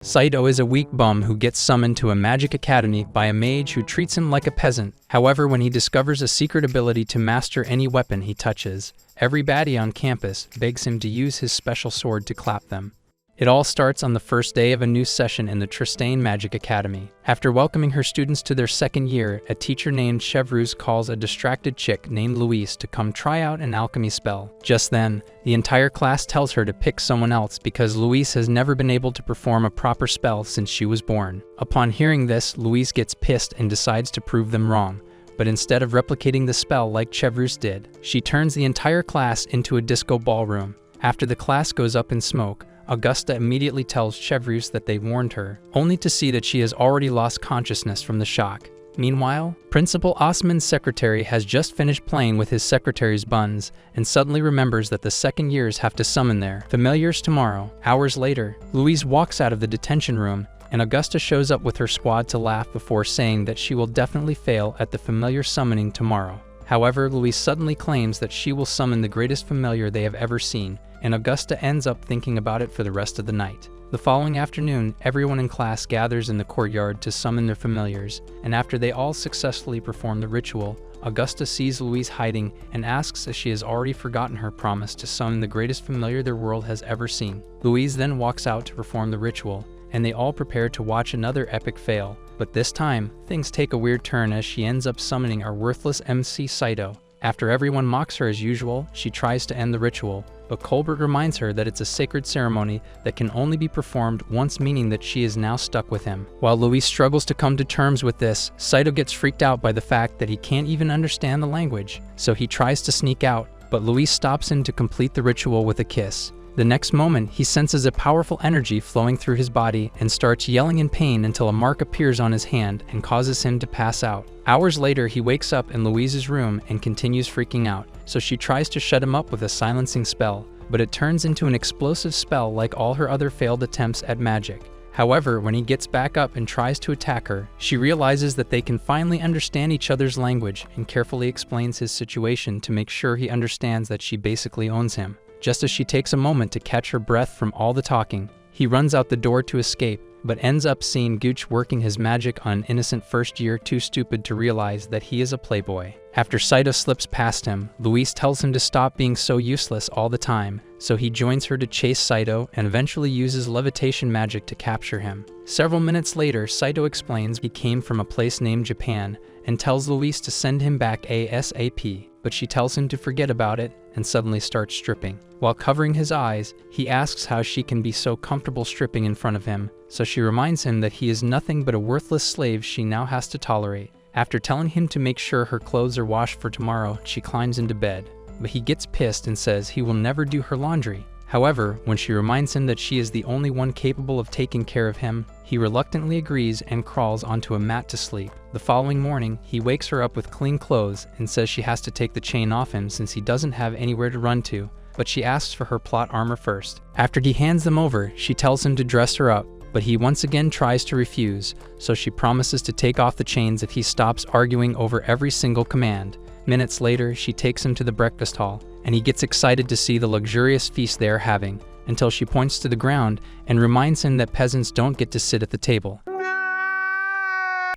Saito is a weak bum who gets summoned to a magic academy by a mage who treats him like a peasant. However, when he discovers a secret ability to master any weapon he touches, every baddie on campus begs him to use his special sword to clap them. It all starts on the first day of a new session in the Tristane Magic Academy. After welcoming her students to their second year, a teacher named Chevreuse calls a distracted chick named Louise to come try out an alchemy spell. Just then, the entire class tells her to pick someone else because Louise has never been able to perform a proper spell since she was born. Upon hearing this, Louise gets pissed and decides to prove them wrong. But instead of replicating the spell like Chevreuse did, she turns the entire class into a disco ballroom. After the class goes up in smoke, Augusta immediately tells Chevreuse that they warned her, only to see that she has already lost consciousness from the shock. Meanwhile, Principal Osman's secretary has just finished playing with his secretary's buns and suddenly remembers that the second years have to summon their familiars tomorrow. Hours later, Louise walks out of the detention room and Augusta shows up with her squad to laugh before saying that she will definitely fail at the familiar summoning tomorrow. However, Louise suddenly claims that she will summon the greatest familiar they have ever seen, and Augusta ends up thinking about it for the rest of the night. The following afternoon, everyone in class gathers in the courtyard to summon their familiars, and after they all successfully perform the ritual, Augusta sees Louise hiding and asks if she has already forgotten her promise to summon the greatest familiar their world has ever seen. Louise then walks out to perform the ritual, and they all prepare to watch another epic fail. But this time, things take a weird turn as she ends up summoning our worthless MC Saito. After everyone mocks her as usual, she tries to end the ritual, but Colbert reminds her that it's a sacred ceremony that can only be performed once, meaning that she is now stuck with him. While Louise struggles to come to terms with this, Saito gets freaked out by the fact that he can't even understand the language, so he tries to sneak out, but Louise stops him to complete the ritual with a kiss. The next moment, he senses a powerful energy flowing through his body and starts yelling in pain until a mark appears on his hand and causes him to pass out. Hours later, he wakes up in Louise's room and continues freaking out, so she tries to shut him up with a silencing spell, but it turns into an explosive spell like all her other failed attempts at magic. However, when he gets back up and tries to attack her, she realizes that they can finally understand each other's language and carefully explains his situation to make sure he understands that she basically owns him. Just as she takes a moment to catch her breath from all the talking, he runs out the door to escape, but ends up seeing Gooch working his magic on an innocent first year too stupid to realize that he is a playboy. After Saito slips past him, Louise tells him to stop being so useless all the time, so he joins her to chase Saito and eventually uses levitation magic to capture him. Several minutes later, Saito explains he came from a place named Japan and tells Louise to send him back ASAP, but she tells him to forget about it and suddenly starts stripping. While covering his eyes, he asks how she can be so comfortable stripping in front of him, so she reminds him that he is nothing but a worthless slave she now has to tolerate. After telling him to make sure her clothes are washed for tomorrow, she climbs into bed, but he gets pissed and says he will never do her laundry. However, when she reminds him that she is the only one capable of taking care of him, he reluctantly agrees and crawls onto a mat to sleep. The following morning, he wakes her up with clean clothes and says she has to take the chain off him since he doesn't have anywhere to run to, but she asks for her plot armor first. After he hands them over, she tells him to dress her up, but he once again tries to refuse, so she promises to take off the chains if he stops arguing over every single command. Minutes later, she takes him to the breakfast hall, and he gets excited to see the luxurious feast they are having, until she points to the ground and reminds him that peasants don't get to sit at the table.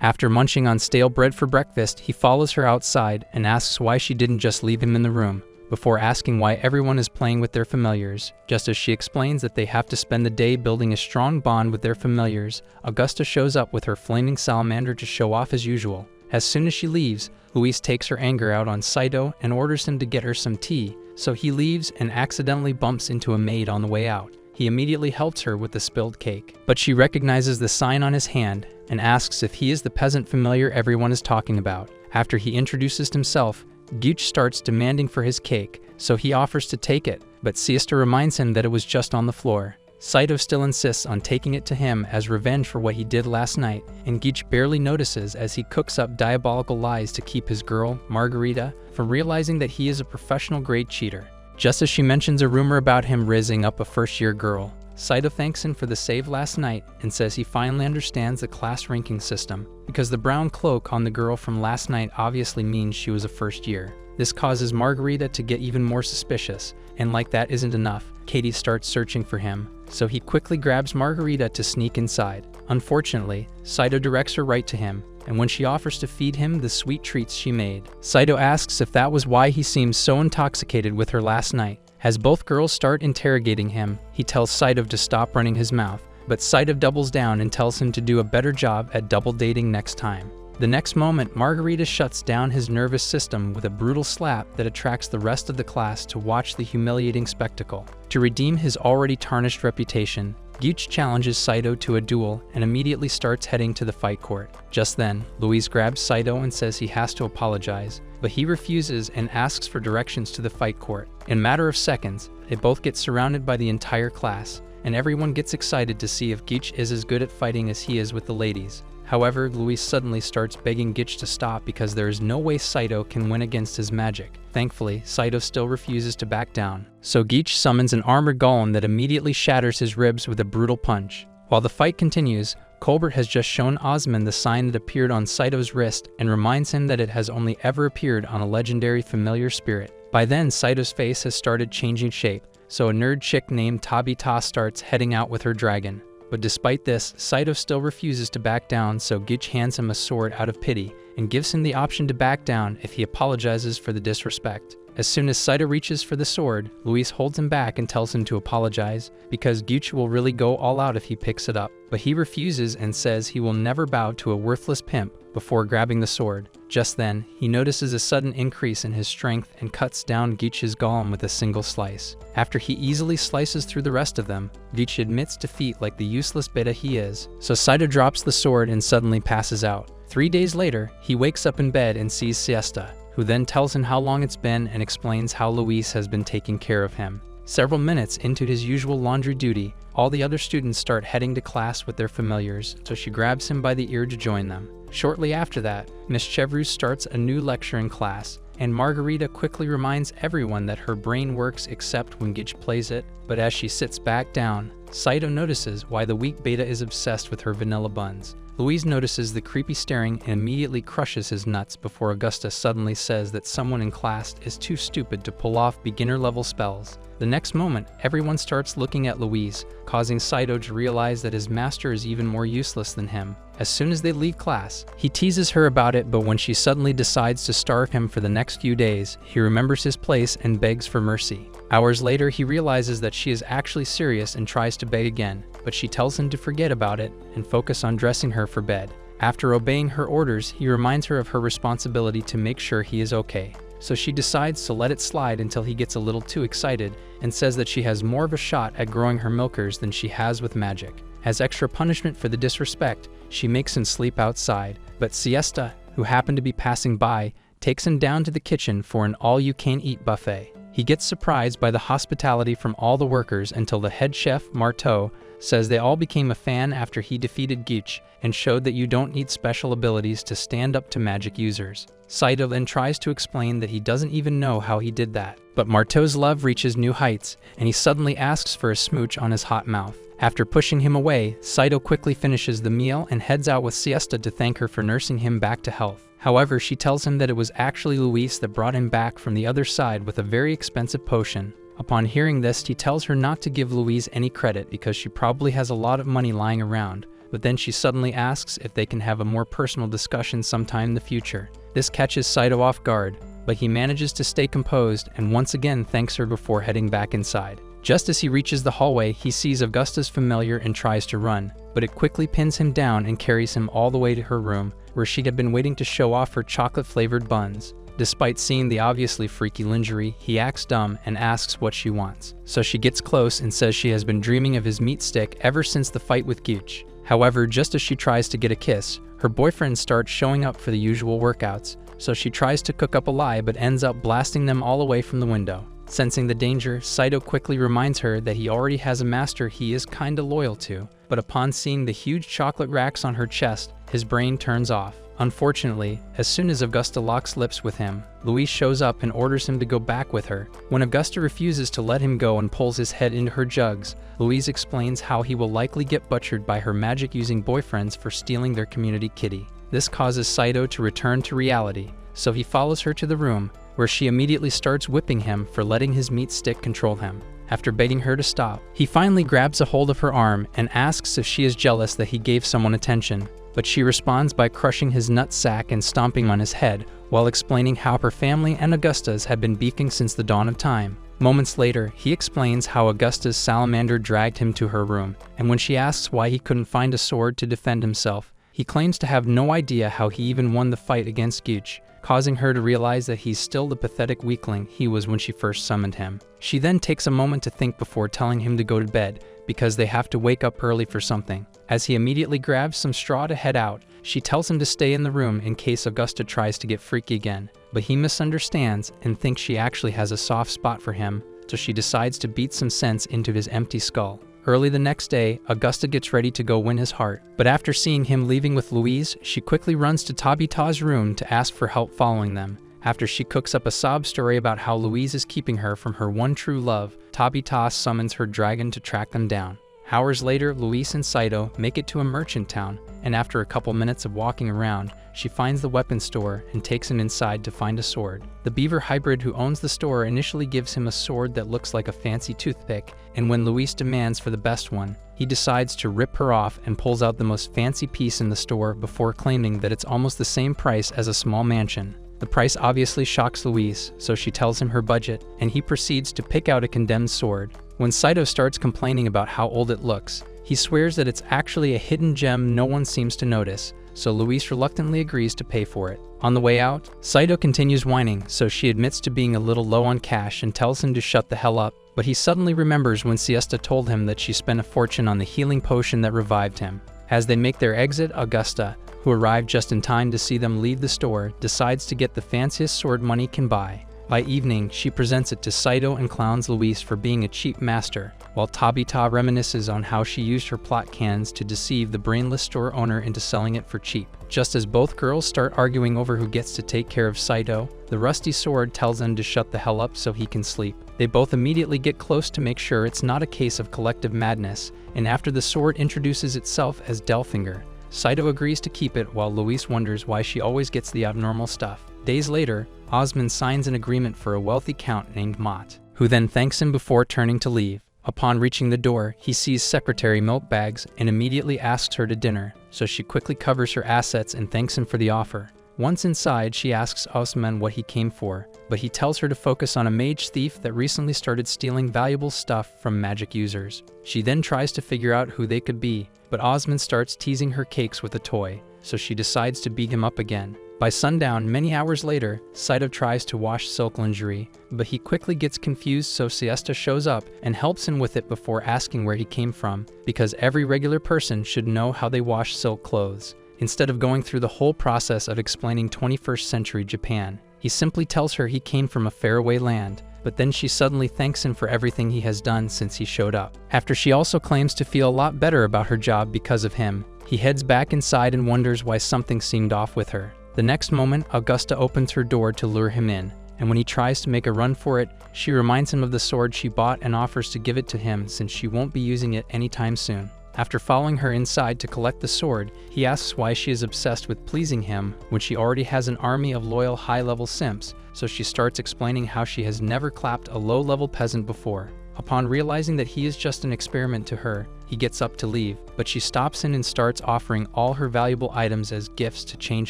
After munching on stale bread for breakfast, he follows her outside and asks why she didn't just leave him in the room, before asking why everyone is playing with their familiars. Just as she explains that they have to spend the day building a strong bond with their familiars, Augusta shows up with her flaming salamander to show off as usual. As soon as she leaves, Louise takes her anger out on Saito and orders him to get her some tea, so he leaves and accidentally bumps into a maid on the way out. He immediately helps her with the spilled cake, but she recognizes the sign on his hand and asks if he is the peasant familiar everyone is talking about. After he introduces himself, Gooch starts demanding for his cake, so he offers to take it, but Siesta reminds him that it was just on the floor. Saito still insists on taking it to him as revenge for what he did last night, and Gooch barely notices as he cooks up diabolical lies to keep his girl, Margarita, from realizing that he is a professional grade cheater. Just as she mentions a rumor about him rizzing up a first-year girl, Saito thanks him for the save last night and says he finally understands the class ranking system, because the brown cloak on the girl from last night obviously means she was a first year. This causes Margarita to get even more suspicious, and like that isn't enough, Katie starts searching for him, so he quickly grabs Margarita to sneak inside. Unfortunately, Saito directs her right to him, and when she offers to feed him the sweet treats she made, Saito asks if that was why he seemed so intoxicated with her last night. As both girls start interrogating him, he tells Saito to stop running his mouth, but Saito doubles down and tells him to do a better job at double dating next time. The next moment, Margarita shuts down his nervous system with a brutal slap that attracts the rest of the class to watch the humiliating spectacle. To redeem his already tarnished reputation, Gyuch challenges Saito to a duel and immediately starts heading to the fight court. Just then, Louise grabs Saito and says he has to apologize, but he refuses and asks for directions to the fight court. In a matter of seconds, they both get surrounded by the entire class, and everyone gets excited to see if Gyuch is as good at fighting as he is with the ladies. However, Louise suddenly starts begging Gyuch to stop because there is no way Saito can win against his magic. Thankfully, Saito still refuses to back down, so Gyuch summons an armored golem that immediately shatters his ribs with a brutal punch. While the fight continues, Colbert has just shown Osman the sign that appeared on Saito's wrist and reminds him that it has only ever appeared on a legendary familiar spirit. By then, Saito's face has started changing shape, so a nerd chick named Tabby starts heading out with her dragon. But despite this, Saito still refuses to back down, so Gyuch hands him a sword out of pity and gives him the option to back down if he apologizes for the disrespect. As soon as Saito reaches for the sword, Louise holds him back and tells him to apologize because Gyuch will really go all out if he picks it up. But he refuses and says he will never bow to a worthless pimp before grabbing the sword. Just then, he notices a sudden increase in his strength and cuts down Gyuch's golem with a single slice. After he easily slices through the rest of them, Gyuch admits defeat like the useless beta he is, so Saito drops the sword and suddenly passes out. 3 days later, he wakes up in bed and sees Siesta, who then tells him how long it's been and explains how Luis has been taking care of him. Several minutes into his usual laundry duty, all the other students start heading to class with their familiars, so she grabs him by the ear to join them. Shortly after that, Miss Chevreuse starts a new lecture in class, and Margarita quickly reminds everyone that her brain works except when Gyuch plays it, but as she sits back down, Saito notices why the weak beta is obsessed with her vanilla buns. Louise notices the creepy staring and immediately crushes his nuts before Augusta suddenly says that someone in class is too stupid to pull off beginner-level spells. The next moment, everyone starts looking at Louise, causing Saito to realize that his master is even more useless than him. As soon as they leave class, he teases her about it, but when she suddenly decides to starve him for the next few days, he remembers his place and begs for mercy. Hours later, he realizes that she is actually serious and tries to beg again, but she tells him to forget about it and focus on dressing her for bed. After obeying her orders, he reminds her of her responsibility to make sure he is okay. So she decides to let it slide until he gets a little too excited and says that she has more of a shot at growing her milkers than she has with magic. As extra punishment for the disrespect, she makes him sleep outside, but Siesta, who happened to be passing by, takes him down to the kitchen for an all-you-can-eat buffet. He gets surprised by the hospitality from all the workers until the head chef, Marteau, says they all became a fan after he defeated Gyuch and showed that you don't need special abilities to stand up to magic users. Saito then tries to explain that he doesn't even know how he did that. But Marteau's love reaches new heights, and he suddenly asks for a smooch on his hot mouth. After pushing him away, Saito quickly finishes the meal and heads out with Siesta to thank her for nursing him back to health. However, she tells him that it was actually Luis that brought him back from the other side with a very expensive potion. Upon hearing this, he tells her not to give Louise any credit because she probably has a lot of money lying around, but then she suddenly asks if they can have a more personal discussion sometime in the future. This catches Saito off guard, but he manages to stay composed and once again thanks her before heading back inside. Just as he reaches the hallway, he sees Augusta's familiar and tries to run, but it quickly pins him down and carries him all the way to her room, where she had been waiting to show off her chocolate-flavored buns. Despite seeing the obviously freaky lingerie, he acts dumb and asks what she wants. So she gets close and says she has been dreaming of his meat stick ever since the fight with Gyuch. However, just as she tries to get a kiss, her boyfriend starts showing up for the usual workouts, so she tries to cook up a lie but ends up blasting them all away from the window. Sensing the danger, Saito quickly reminds her that he already has a master he is kinda loyal to, but upon seeing the huge chocolate racks on her chest, his brain turns off. Unfortunately, as soon as Augusta locks lips with him, Louise shows up and orders him to go back with her. When Augusta refuses to let him go and pulls his head into her jugs, Louise explains how he will likely get butchered by her magic-using boyfriends for stealing their community kitty. This causes Saito to return to reality, so he follows her to the room, where she immediately starts whipping him for letting his meat stick control him. After begging her to stop, he finally grabs a hold of her arm and asks if she is jealous that he gave someone attention, but she responds by crushing his nutsack and stomping on his head, while explaining how her family and Augusta's had been beefing since the dawn of time. Moments later, he explains how Augusta's salamander dragged him to her room, and when she asks why he couldn't find a sword to defend himself, he claims to have no idea how he even won the fight against Gooch, causing her to realize that he's still the pathetic weakling he was when she first summoned him. She then takes a moment to think before telling him to go to bed, because they have to wake up early for something. As he immediately grabs some straw to head out, she tells him to stay in the room in case Augusta tries to get freaky again, but he misunderstands and thinks she actually has a soft spot for him, so she decides to beat some sense into his empty skull. Early the next day, Augusta gets ready to go win his heart, but after seeing him leaving with Louise, she quickly runs to Tabby's room to ask for help following them. After she cooks up a sob story about how Louise is keeping her from her one true love, Tabby summons her dragon to track them down. Hours later, Louise and Saito make it to a merchant town, and after a couple minutes of walking around, she finds the weapons store and takes him inside to find a sword. The beaver hybrid who owns the store initially gives him a sword that looks like a fancy toothpick, and when Louise demands for the best one, he decides to rip her off and pulls out the most fancy piece in the store before claiming that it's almost the same price as a small mansion. The price obviously shocks Louise, so she tells him her budget, and he proceeds to pick out a condemned sword. When Saito starts complaining about how old it looks, he swears that it's actually a hidden gem no one seems to notice, so Louise reluctantly agrees to pay for it. On the way out, Saito continues whining, so she admits to being a little low on cash and tells him to shut the hell up, but he suddenly remembers when Siesta told him that she spent a fortune on the healing potion that revived him. As they make their exit, Augusta, who arrived just in time to see them leave the store, decides to get the fanciest sword money can buy. By evening, she presents it to Saito and clowns Louise for being a cheap master, while Tabby reminisces on how she used her plot cans to deceive the brainless store owner into selling it for cheap. Just as both girls start arguing over who gets to take care of Saito, the rusty sword tells them to shut the hell up so he can sleep. They both immediately get close to make sure it's not a case of collective madness, and after the sword introduces itself as Delfinger, Saito agrees to keep it while Louise wonders why she always gets the abnormal stuff. Days later, Osmond signs an agreement for a wealthy count named Mott, who then thanks him before turning to leave. Upon reaching the door, he sees Secretary Milkbags and immediately asks her to dinner, so she quickly covers her assets and thanks him for the offer. Once inside, she asks Osman what he came for, but he tells her to focus on a mage thief that recently started stealing valuable stuff from magic users. She then tries to figure out who they could be, but Osman starts teasing her cakes with a toy, so she decides to beat him up again. By sundown, many hours later, Saito tries to wash silk lingerie, but he quickly gets confused, so Siesta shows up and helps him with it before asking where he came from, because every regular person should know how they wash silk clothes. Instead of going through the whole process of explaining 21st century Japan, he simply tells her he came from a faraway land, but then she suddenly thanks him for everything he has done since he showed up. After she also claims to feel a lot better about her job because of him, he heads back inside and wonders why something seemed off with her. The next moment, Augusta opens her door to lure him in, and when he tries to make a run for it, she reminds him of the sword she bought and offers to give it to him since she won't be using it anytime soon. After following her inside to collect the sword, he asks why she is obsessed with pleasing him when she already has an army of loyal high-level simps, so she starts explaining how she has never clapped a low-level peasant before. Upon realizing that he is just an experiment to her, he gets up to leave, but she stops him and starts offering all her valuable items as gifts to change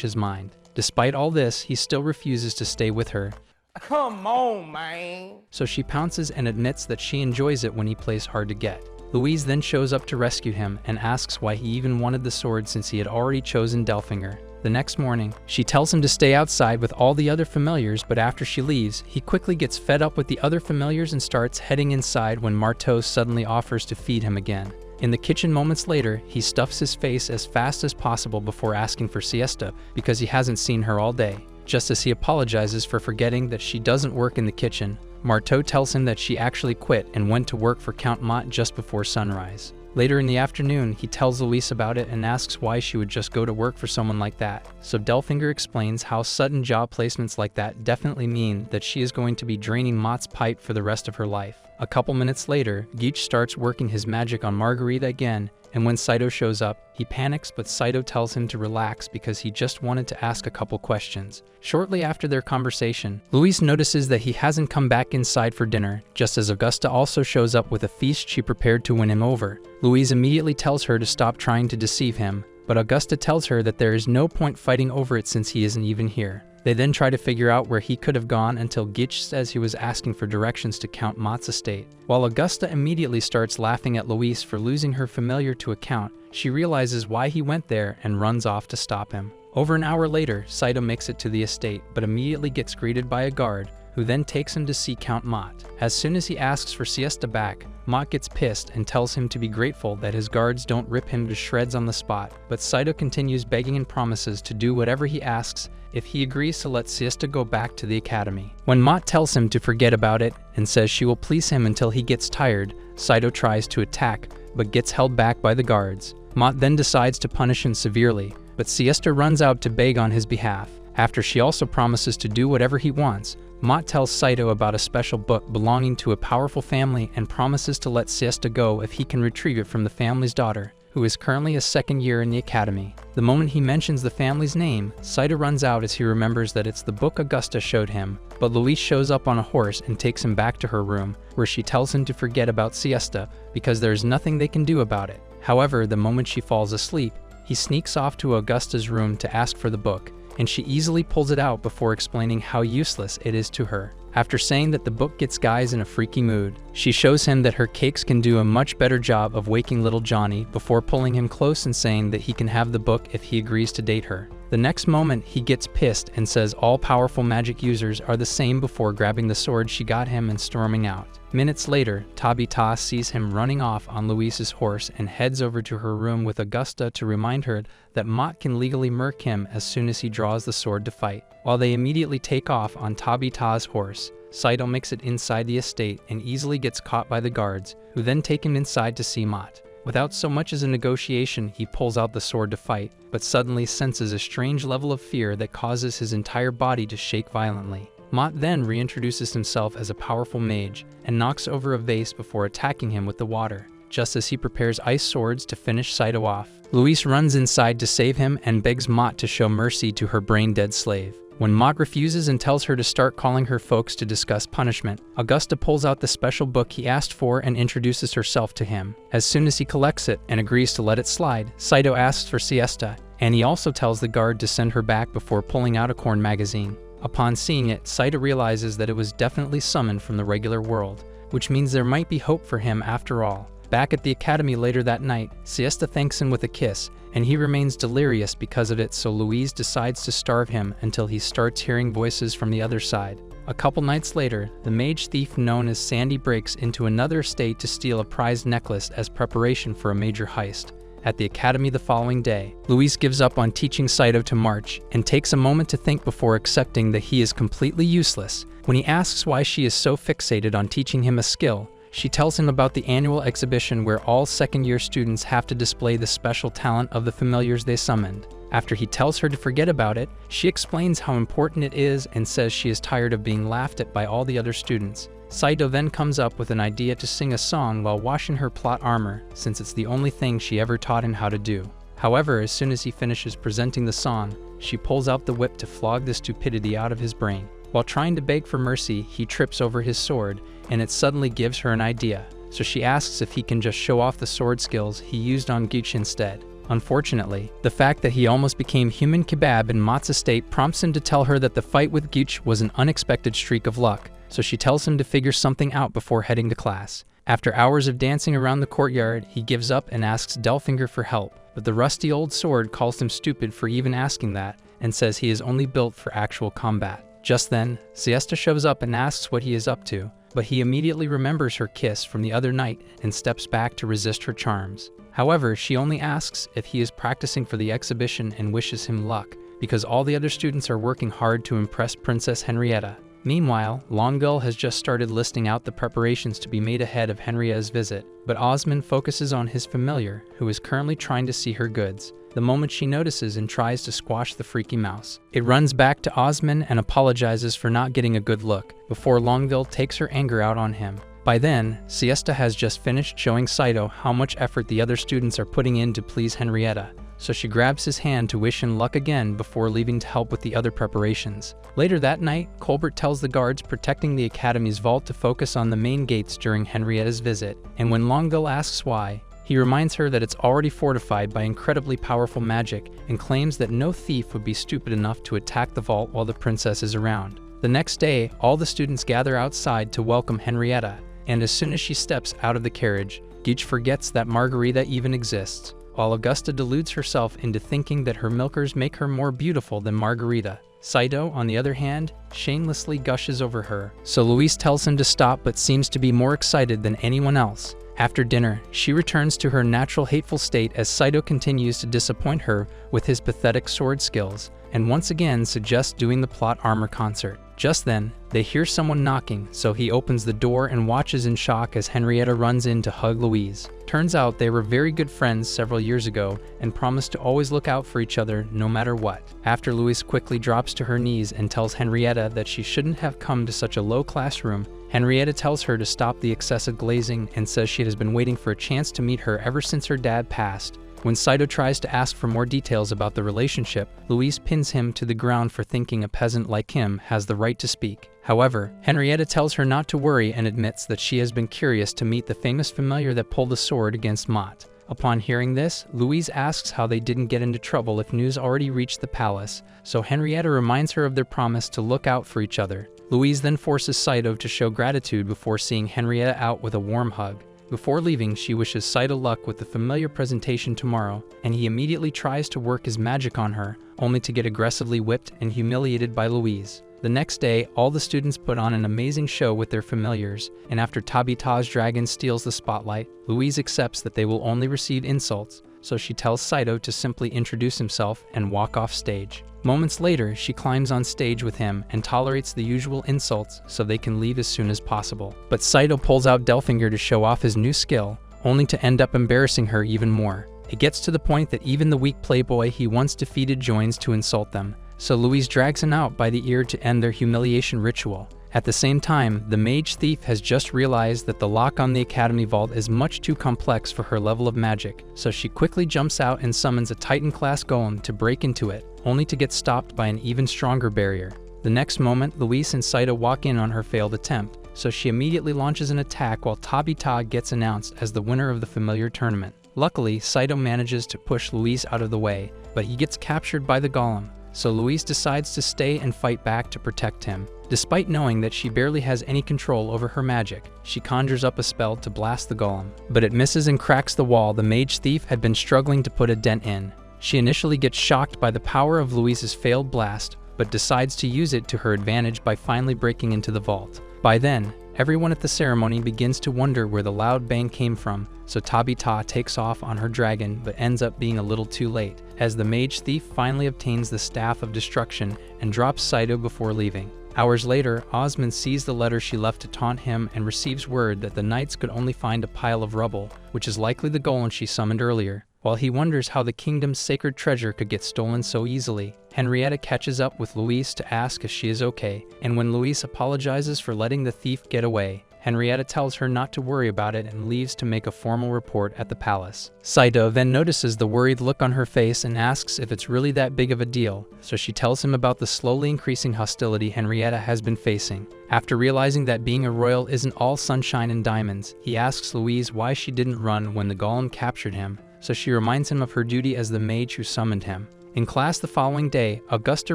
his mind. Despite all this, he still refuses to stay with her. Come on, man. So she pounces and admits that she enjoys it when he plays hard to get. Louise then shows up to rescue him and asks why he even wanted the sword since he had already chosen Delfinger. The next morning, she tells him to stay outside with all the other familiars, but after she leaves, he quickly gets fed up with the other familiars and starts heading inside when Marteau suddenly offers to feed him again. In the kitchen moments later, he stuffs his face as fast as possible before asking for Siesta because he hasn't seen her all day. Just as he apologizes for forgetting that she doesn't work in the kitchen, Marteau tells him that she actually quit and went to work for Count Mott just before sunrise. Later in the afternoon, he tells Louise about it and asks why she would just go to work for someone like that. So Delfinger explains how sudden job placements like that definitely mean that she is going to be draining Mott's pipe for the rest of her life. A couple minutes later, Geach starts working his magic on Margarita again, and when Saito shows up, he panics, but Saito tells him to relax because he just wanted to ask a couple questions. Shortly after their conversation, Luis notices that he hasn't come back inside for dinner, just as Augusta also shows up with a feast she prepared to win him over. Luis immediately tells her to stop trying to deceive him, but Augusta tells her that there is no point fighting over it since he isn't even here. They then try to figure out where he could have gone until Gitch says he was asking for directions to Count Mott's estate. While Augusta immediately starts laughing at Luis for losing her familiar to a count, she realizes why he went there and runs off to stop him. Over an hour later, Saito makes it to the estate, but immediately gets greeted by a guard, who then takes him to see Count Mott. As soon as he asks for Siesta back, Mott gets pissed and tells him to be grateful that his guards don't rip him to shreds on the spot, but Saito continues begging and promises to do whatever he asks if he agrees to let Siesta go back to the academy. When Mott tells him to forget about it and says she will please him until he gets tired, Saito tries to attack, but gets held back by the guards. Mott then decides to punish him severely, but Siesta runs out to beg on his behalf. After she also promises to do whatever he wants, Mott tells Saito about a special book belonging to a powerful family and promises to let Siesta go if he can retrieve it from the family's daughter, who is currently a second year in the academy. The moment he mentions the family's name, Saito runs out as he remembers that it's the book Augusta showed him, but Luis shows up on a horse and takes him back to her room, where she tells him to forget about Siesta because there is nothing they can do about it. However, the moment she falls asleep, he sneaks off to Augusta's room to ask for the book, and she easily pulls it out before explaining how useless it is to her. After saying that the book gets guys in a freaky mood, she shows him that her cakes can do a much better job of waking little Johnny before pulling him close and saying that he can have the book if he agrees to date her. The next moment, he gets pissed and says all powerful magic users are the same before grabbing the sword she got him and storming out. Minutes later, Tabby sees him running off on Luis's horse and heads over to her room with Augusta to remind her that Mott can legally murk him as soon as he draws the sword to fight. While they immediately take off on Tabby's horse, Saito makes it inside the estate and easily gets caught by the guards, who then take him inside to see Mott. Without so much as a negotiation, he pulls out the sword to fight, but suddenly senses a strange level of fear that causes his entire body to shake violently. Mott then reintroduces himself as a powerful mage and knocks over a vase before attacking him with the water, just as he prepares ice swords to finish Saito off. Luis runs inside to save him and begs Mott to show mercy to her brain-dead slave. When Mott refuses and tells her to start calling her folks to discuss punishment, Augusta pulls out the special book he asked for and introduces herself to him. As soon as he collects it and agrees to let it slide, Saito asks for Siesta, and he also tells the guard to send her back before pulling out a corn magazine. Upon seeing it, Saito realizes that it was definitely summoned from the regular world, which means there might be hope for him after all. Back at the academy later that night, Siesta thanks him with a kiss, and he remains delirious because of it, so Luis decides to starve him until he starts hearing voices from the other side. A couple nights later, the mage thief known as Sandy breaks into another estate to steal a prized necklace as preparation for a major heist. At the academy the following day, Luis gives up on teaching Saito to march and takes a moment to think before accepting that he is completely useless. When he asks why she is so fixated on teaching him a skill, she tells him about the annual exhibition where all second-year students have to display the special talent of the familiars they summoned. After he tells her to forget about it, she explains how important it is and says she is tired of being laughed at by all the other students. Saito then comes up with an idea to sing a song while washing her plot armor, since it's the only thing she ever taught him how to do. However, as soon as he finishes presenting the song, she pulls out the whip to flog the stupidity out of his brain. While trying to beg for mercy, he trips over his sword, and it suddenly gives her an idea, so she asks if he can just show off the sword skills he used on Gitch instead. Unfortunately, the fact that he almost became human kebab in Mott's estate prompts him to tell her that the fight with Gitch was an unexpected streak of luck, so she tells him to figure something out before heading to class. After hours of dancing around the courtyard, he gives up and asks Delfinger for help, but the rusty old sword calls him stupid for even asking that and says he is only built for actual combat. Just then, Siesta shows up and asks what he is up to, but he immediately remembers her kiss from the other night and steps back to resist her charms. However, she only asks if he is practicing for the exhibition and wishes him luck, because all the other students are working hard to impress Princess Henrietta. Meanwhile, Longueuil has just started listing out the preparations to be made ahead of Henrietta's visit, but Osmond focuses on his familiar, who is currently trying to see her goods, the moment she notices and tries to squash the freaky mouse. It runs back to Osmond and apologizes for not getting a good look, before Longueuil takes her anger out on him. By then, Siesta has just finished showing Saito how much effort the other students are putting in to please Henrietta, so she grabs his hand to wish him luck again before leaving to help with the other preparations. Later that night, Colbert tells the guards protecting the academy's vault to focus on the main gates during Henrietta's visit, and when Longueville asks why, he reminds her that it's already fortified by incredibly powerful magic and claims that no thief would be stupid enough to attack the vault while the princess is around. The next day, all the students gather outside to welcome Henrietta, and as soon as she steps out of the carriage, Geach forgets that Margarita even exists, while Augusta deludes herself into thinking that her milkers make her more beautiful than Margarita. Saito, on the other hand, shamelessly gushes over her, so Luis tells him to stop but seems to be more excited than anyone else. After dinner, she returns to her natural hateful state as Saito continues to disappoint her with his pathetic sword skills, and once again suggests doing the plot armor concert. Just then, they hear someone knocking, so he opens the door and watches in shock as Henrietta runs in to hug Louise. Turns out they were very good friends several years ago and promised to always look out for each other no matter what. After Louise quickly drops to her knees and tells Henrietta that she shouldn't have come to such a low classroom, Henrietta tells her to stop the excessive glazing and says she has been waiting for a chance to meet her ever since her dad passed. When Saito tries to ask for more details about the relationship, Louise pins him to the ground for thinking a peasant like him has the right to speak. However, Henrietta tells her not to worry and admits that she has been curious to meet the famous familiar that pulled the sword against Mott. Upon hearing this, Louise asks how they didn't get into trouble if news already reached the palace, so Henrietta reminds her of their promise to look out for each other. Louise then forces Saito to show gratitude before seeing Henrietta out with a warm hug. Before leaving, she wishes Saito luck with the familiar presentation tomorrow, and he immediately tries to work his magic on her, only to get aggressively whipped and humiliated by Louise. The next day, all the students put on an amazing show with their familiars, and after Tabita's dragon steals the spotlight, Louise accepts that they will only receive insults, so she tells Saito to simply introduce himself and walk off stage. Moments later, she climbs on stage with him and tolerates the usual insults so they can leave as soon as possible. But Saito pulls out Delfinger to show off his new skill, only to end up embarrassing her even more. It gets to the point that even the weak playboy he once defeated joins to insult them, so Louise drags him out by the ear to end their humiliation ritual. At the same time, the mage thief has just realized that the lock on the academy vault is much too complex for her level of magic, so she quickly jumps out and summons a Titan-class golem to break into it, only to get stopped by an even stronger barrier. The next moment, Louise and Saito walk in on her failed attempt, so she immediately launches an attack while Tabita gets announced as the winner of the familiar tournament. Luckily, Saito manages to push Louise out of the way, but he gets captured by the golem, so Louise decides to stay and fight back to protect him. Despite knowing that she barely has any control over her magic, she conjures up a spell to blast the golem, but it misses and cracks the wall the mage thief had been struggling to put a dent in. She initially gets shocked by the power of Louise's failed blast, but decides to use it to her advantage by finally breaking into the vault. By then, everyone at the ceremony begins to wonder where the loud bang came from, so Tabita takes off on her dragon but ends up being a little too late, as the mage thief finally obtains the Staff of Destruction and drops Saito before leaving. Hours later, Osmond sees the letter she left to taunt him and receives word that the knights could only find a pile of rubble, which is likely the golem she summoned earlier. While he wonders how the kingdom's sacred treasure could get stolen so easily, Henrietta catches up with Louise to ask if she is okay, and when Louise apologizes for letting the thief get away, Henrietta tells her not to worry about it and leaves to make a formal report at the palace. Saito then notices the worried look on her face and asks if it's really that big of a deal, so she tells him about the slowly increasing hostility Henrietta has been facing. After realizing that being a royal isn't all sunshine and diamonds, he asks Louise why she didn't run when the golem captured him, so she reminds him of her duty as the mage who summoned him. In class the following day, Augusta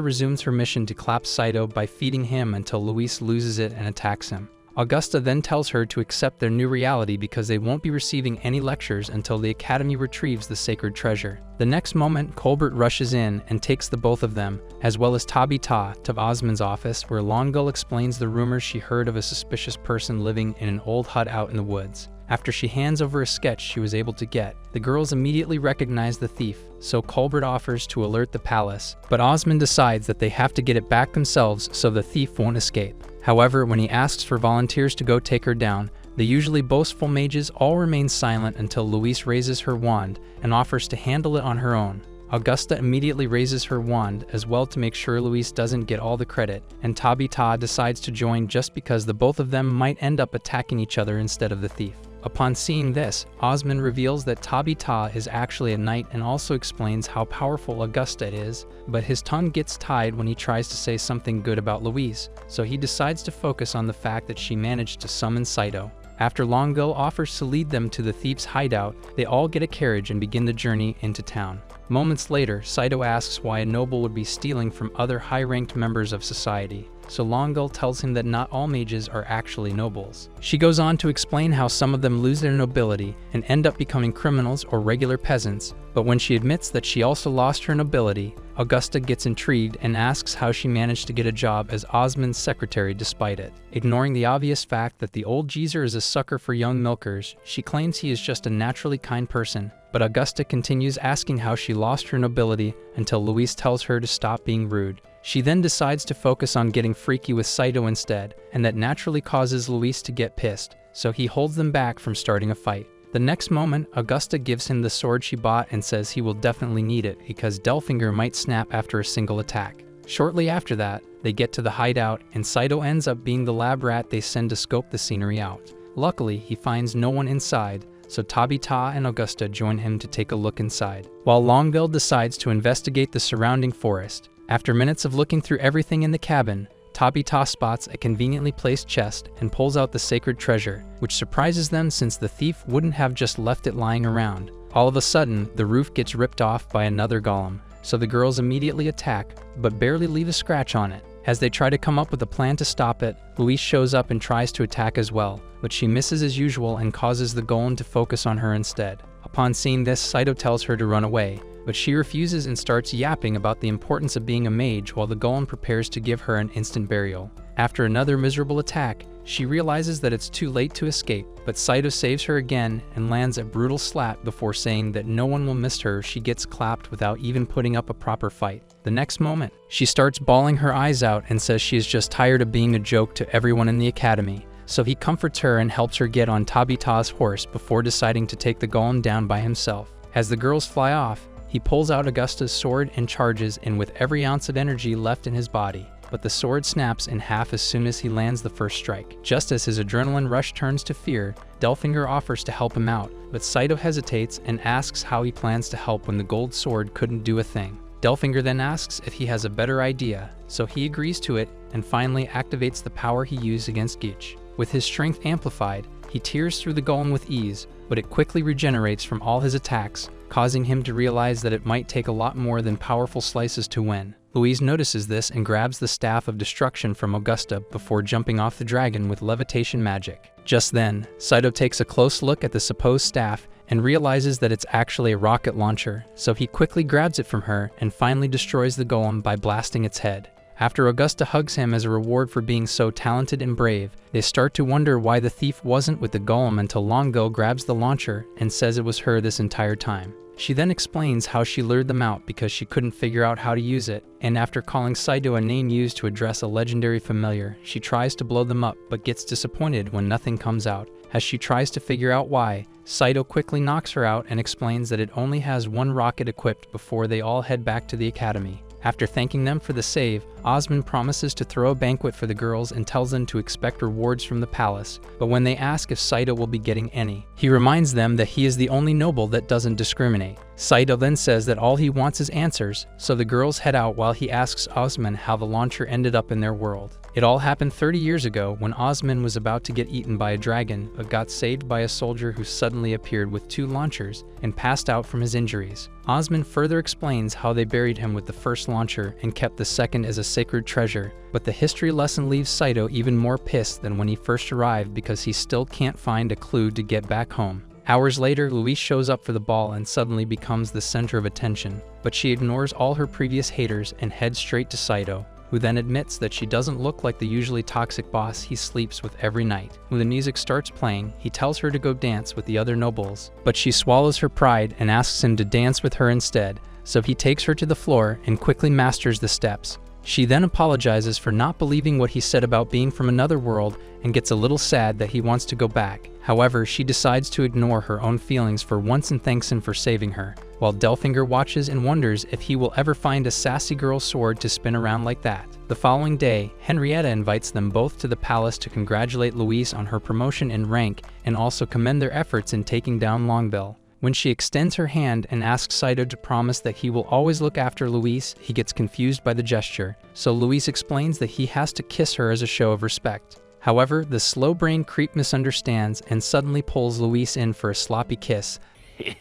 resumes her mission to clap Saito by feeding him until Louise loses it and attacks him. Augusta then tells her to accept their new reality because they won't be receiving any lectures until the Academy retrieves the sacred treasure. The next moment, Colbert rushes in and takes the both of them, as well as Tabita, to Osmond's office, where Longueville explains the rumors she heard of a suspicious person living in an old hut out in the woods. After she hands over a sketch she was able to get, the girls immediately recognize the thief, so Colbert offers to alert the palace, but Osmond decides that they have to get it back themselves so the thief won't escape. However, when he asks for volunteers to go take her down, the usually boastful mages all remain silent until Louise raises her wand and offers to handle it on her own. Augusta immediately raises her wand as well to make sure Luis doesn't get all the credit, and Tabby decides to join just because the both of them might end up attacking each other instead of the thief. Upon seeing this, Osmond reveals that Tabby is actually a knight and also explains how powerful Augusta is, but his tongue gets tied when he tries to say something good about Louise, so he decides to focus on the fact that she managed to summon Saito. After Longo offers to lead them to the thief's hideout, they all get a carriage and begin the journey into town. Moments later, Saito asks why a noble would be stealing from other high-ranked members of society, so Longo tells him that not all mages are actually nobles. She goes on to explain how some of them lose their nobility and end up becoming criminals or regular peasants, but when she admits that she also lost her nobility, Augusta gets intrigued and asks how she managed to get a job as Osmond's secretary despite it. Ignoring the obvious fact that the old geezer is a sucker for young milkers, she claims he is just a naturally kind person, but Augusta continues asking how she lost her nobility until Luis tells her to stop being rude. She then decides to focus on getting freaky with Saito instead, and that naturally causes Luis to get pissed, so he holds them back from starting a fight. The next moment, Augusta gives him the sword she bought and says he will definitely need it because Delfinger might snap after a single attack. Shortly after that, they get to the hideout and Saito ends up being the lab rat they send to scope the scenery out. Luckily, he finds no one inside, so Tabby and Augusta join him to take a look inside, while Longo decides to investigate the surrounding forest. After minutes of looking through everything in the cabin, Tabby spots a conveniently placed chest and pulls out the sacred treasure, which surprises them since the thief wouldn't have just left it lying around. All of a sudden, the roof gets ripped off by another golem, so the girls immediately attack, but barely leave a scratch on it. As they try to come up with a plan to stop it, Luis shows up and tries to attack as well, but she misses as usual and causes the golem to focus on her instead. Upon seeing this, Saito tells her to run away, but she refuses and starts yapping about the importance of being a mage while the golem prepares to give her an instant burial. After another miserable attack, she realizes that it's too late to escape, but Saito saves her again and lands a brutal slap before saying that no one will miss her if she gets clapped without even putting up a proper fight. The next moment, she starts bawling her eyes out and says she is just tired of being a joke to everyone in the academy, so he comforts her and helps her get on Tabita's horse before deciding to take the golem down by himself. As the girls fly off, he pulls out Augusta's sword and charges in with every ounce of energy left in his body, but the sword snaps in half as soon as he lands the first strike. Just as his adrenaline rush turns to fear, Delfinger offers to help him out, but Saito hesitates and asks how he plans to help when the gold sword couldn't do a thing. Delfinger then asks if he has a better idea, so he agrees to it and finally activates the power he used against Geach. With his strength amplified, he tears through the golem with ease, but it quickly regenerates from all his attacks, causing him to realize that it might take a lot more than powerful slices to win. Louise notices this and grabs the Staff of Destruction from Augusta before jumping off the dragon with levitation magic. Just then, Saito takes a close look at the supposed staff and realizes that it's actually a rocket launcher, so he quickly grabs it from her and finally destroys the golem by blasting its head. After Augusta hugs him as a reward for being so talented and brave, they start to wonder why the thief wasn't with the golem until Longo grabs the launcher and says it was her this entire time. She then explains how she lured them out because she couldn't figure out how to use it, and after calling Saito a name used to address a legendary familiar, she tries to blow them up but gets disappointed when nothing comes out. As she tries to figure out why, Saito quickly knocks her out and explains that it only has one rocket equipped before they all head back to the academy. After thanking them for the save, Osmond promises to throw a banquet for the girls and tells them to expect rewards from the palace, but when they ask if Saito will be getting any, he reminds them that he is the only noble that doesn't discriminate. Saito then says that all he wants is answers, so the girls head out while he asks Osmond how the launcher ended up in their world. It all happened 30 years ago when Osmond was about to get eaten by a dragon but got saved by a soldier who suddenly appeared with 2 launchers and passed out from his injuries. Osmond further explains how they buried him with the first launcher and kept the second as a sacred treasure, but the history lesson leaves Saito even more pissed than when he first arrived because he still can't find a clue to get back home. Hours later, Louise shows up for the ball and suddenly becomes the center of attention, but she ignores all her previous haters and heads straight to Saito, who then admits that she doesn't look like the usually toxic boss he sleeps with every night. When the music starts playing, he tells her to go dance with the other nobles, but she swallows her pride and asks him to dance with her instead, so he takes her to the floor and quickly masters the steps. She then apologizes for not believing what he said about being from another world and gets a little sad that he wants to go back. However, she decides to ignore her own feelings for once and thanks him for saving her. while Delfinger watches and wonders if he will ever find a sassy girl's sword to spin around like that. The following day, Henrietta invites them both to the palace to congratulate Louise on her promotion in rank and also commend their efforts in taking down Longbill. When she extends her hand and asks Saito to promise that he will always look after Louise, he gets confused by the gesture, so Louise explains that he has to kiss her as a show of respect. However, the slow-brained creep misunderstands and suddenly pulls Louise in for a sloppy kiss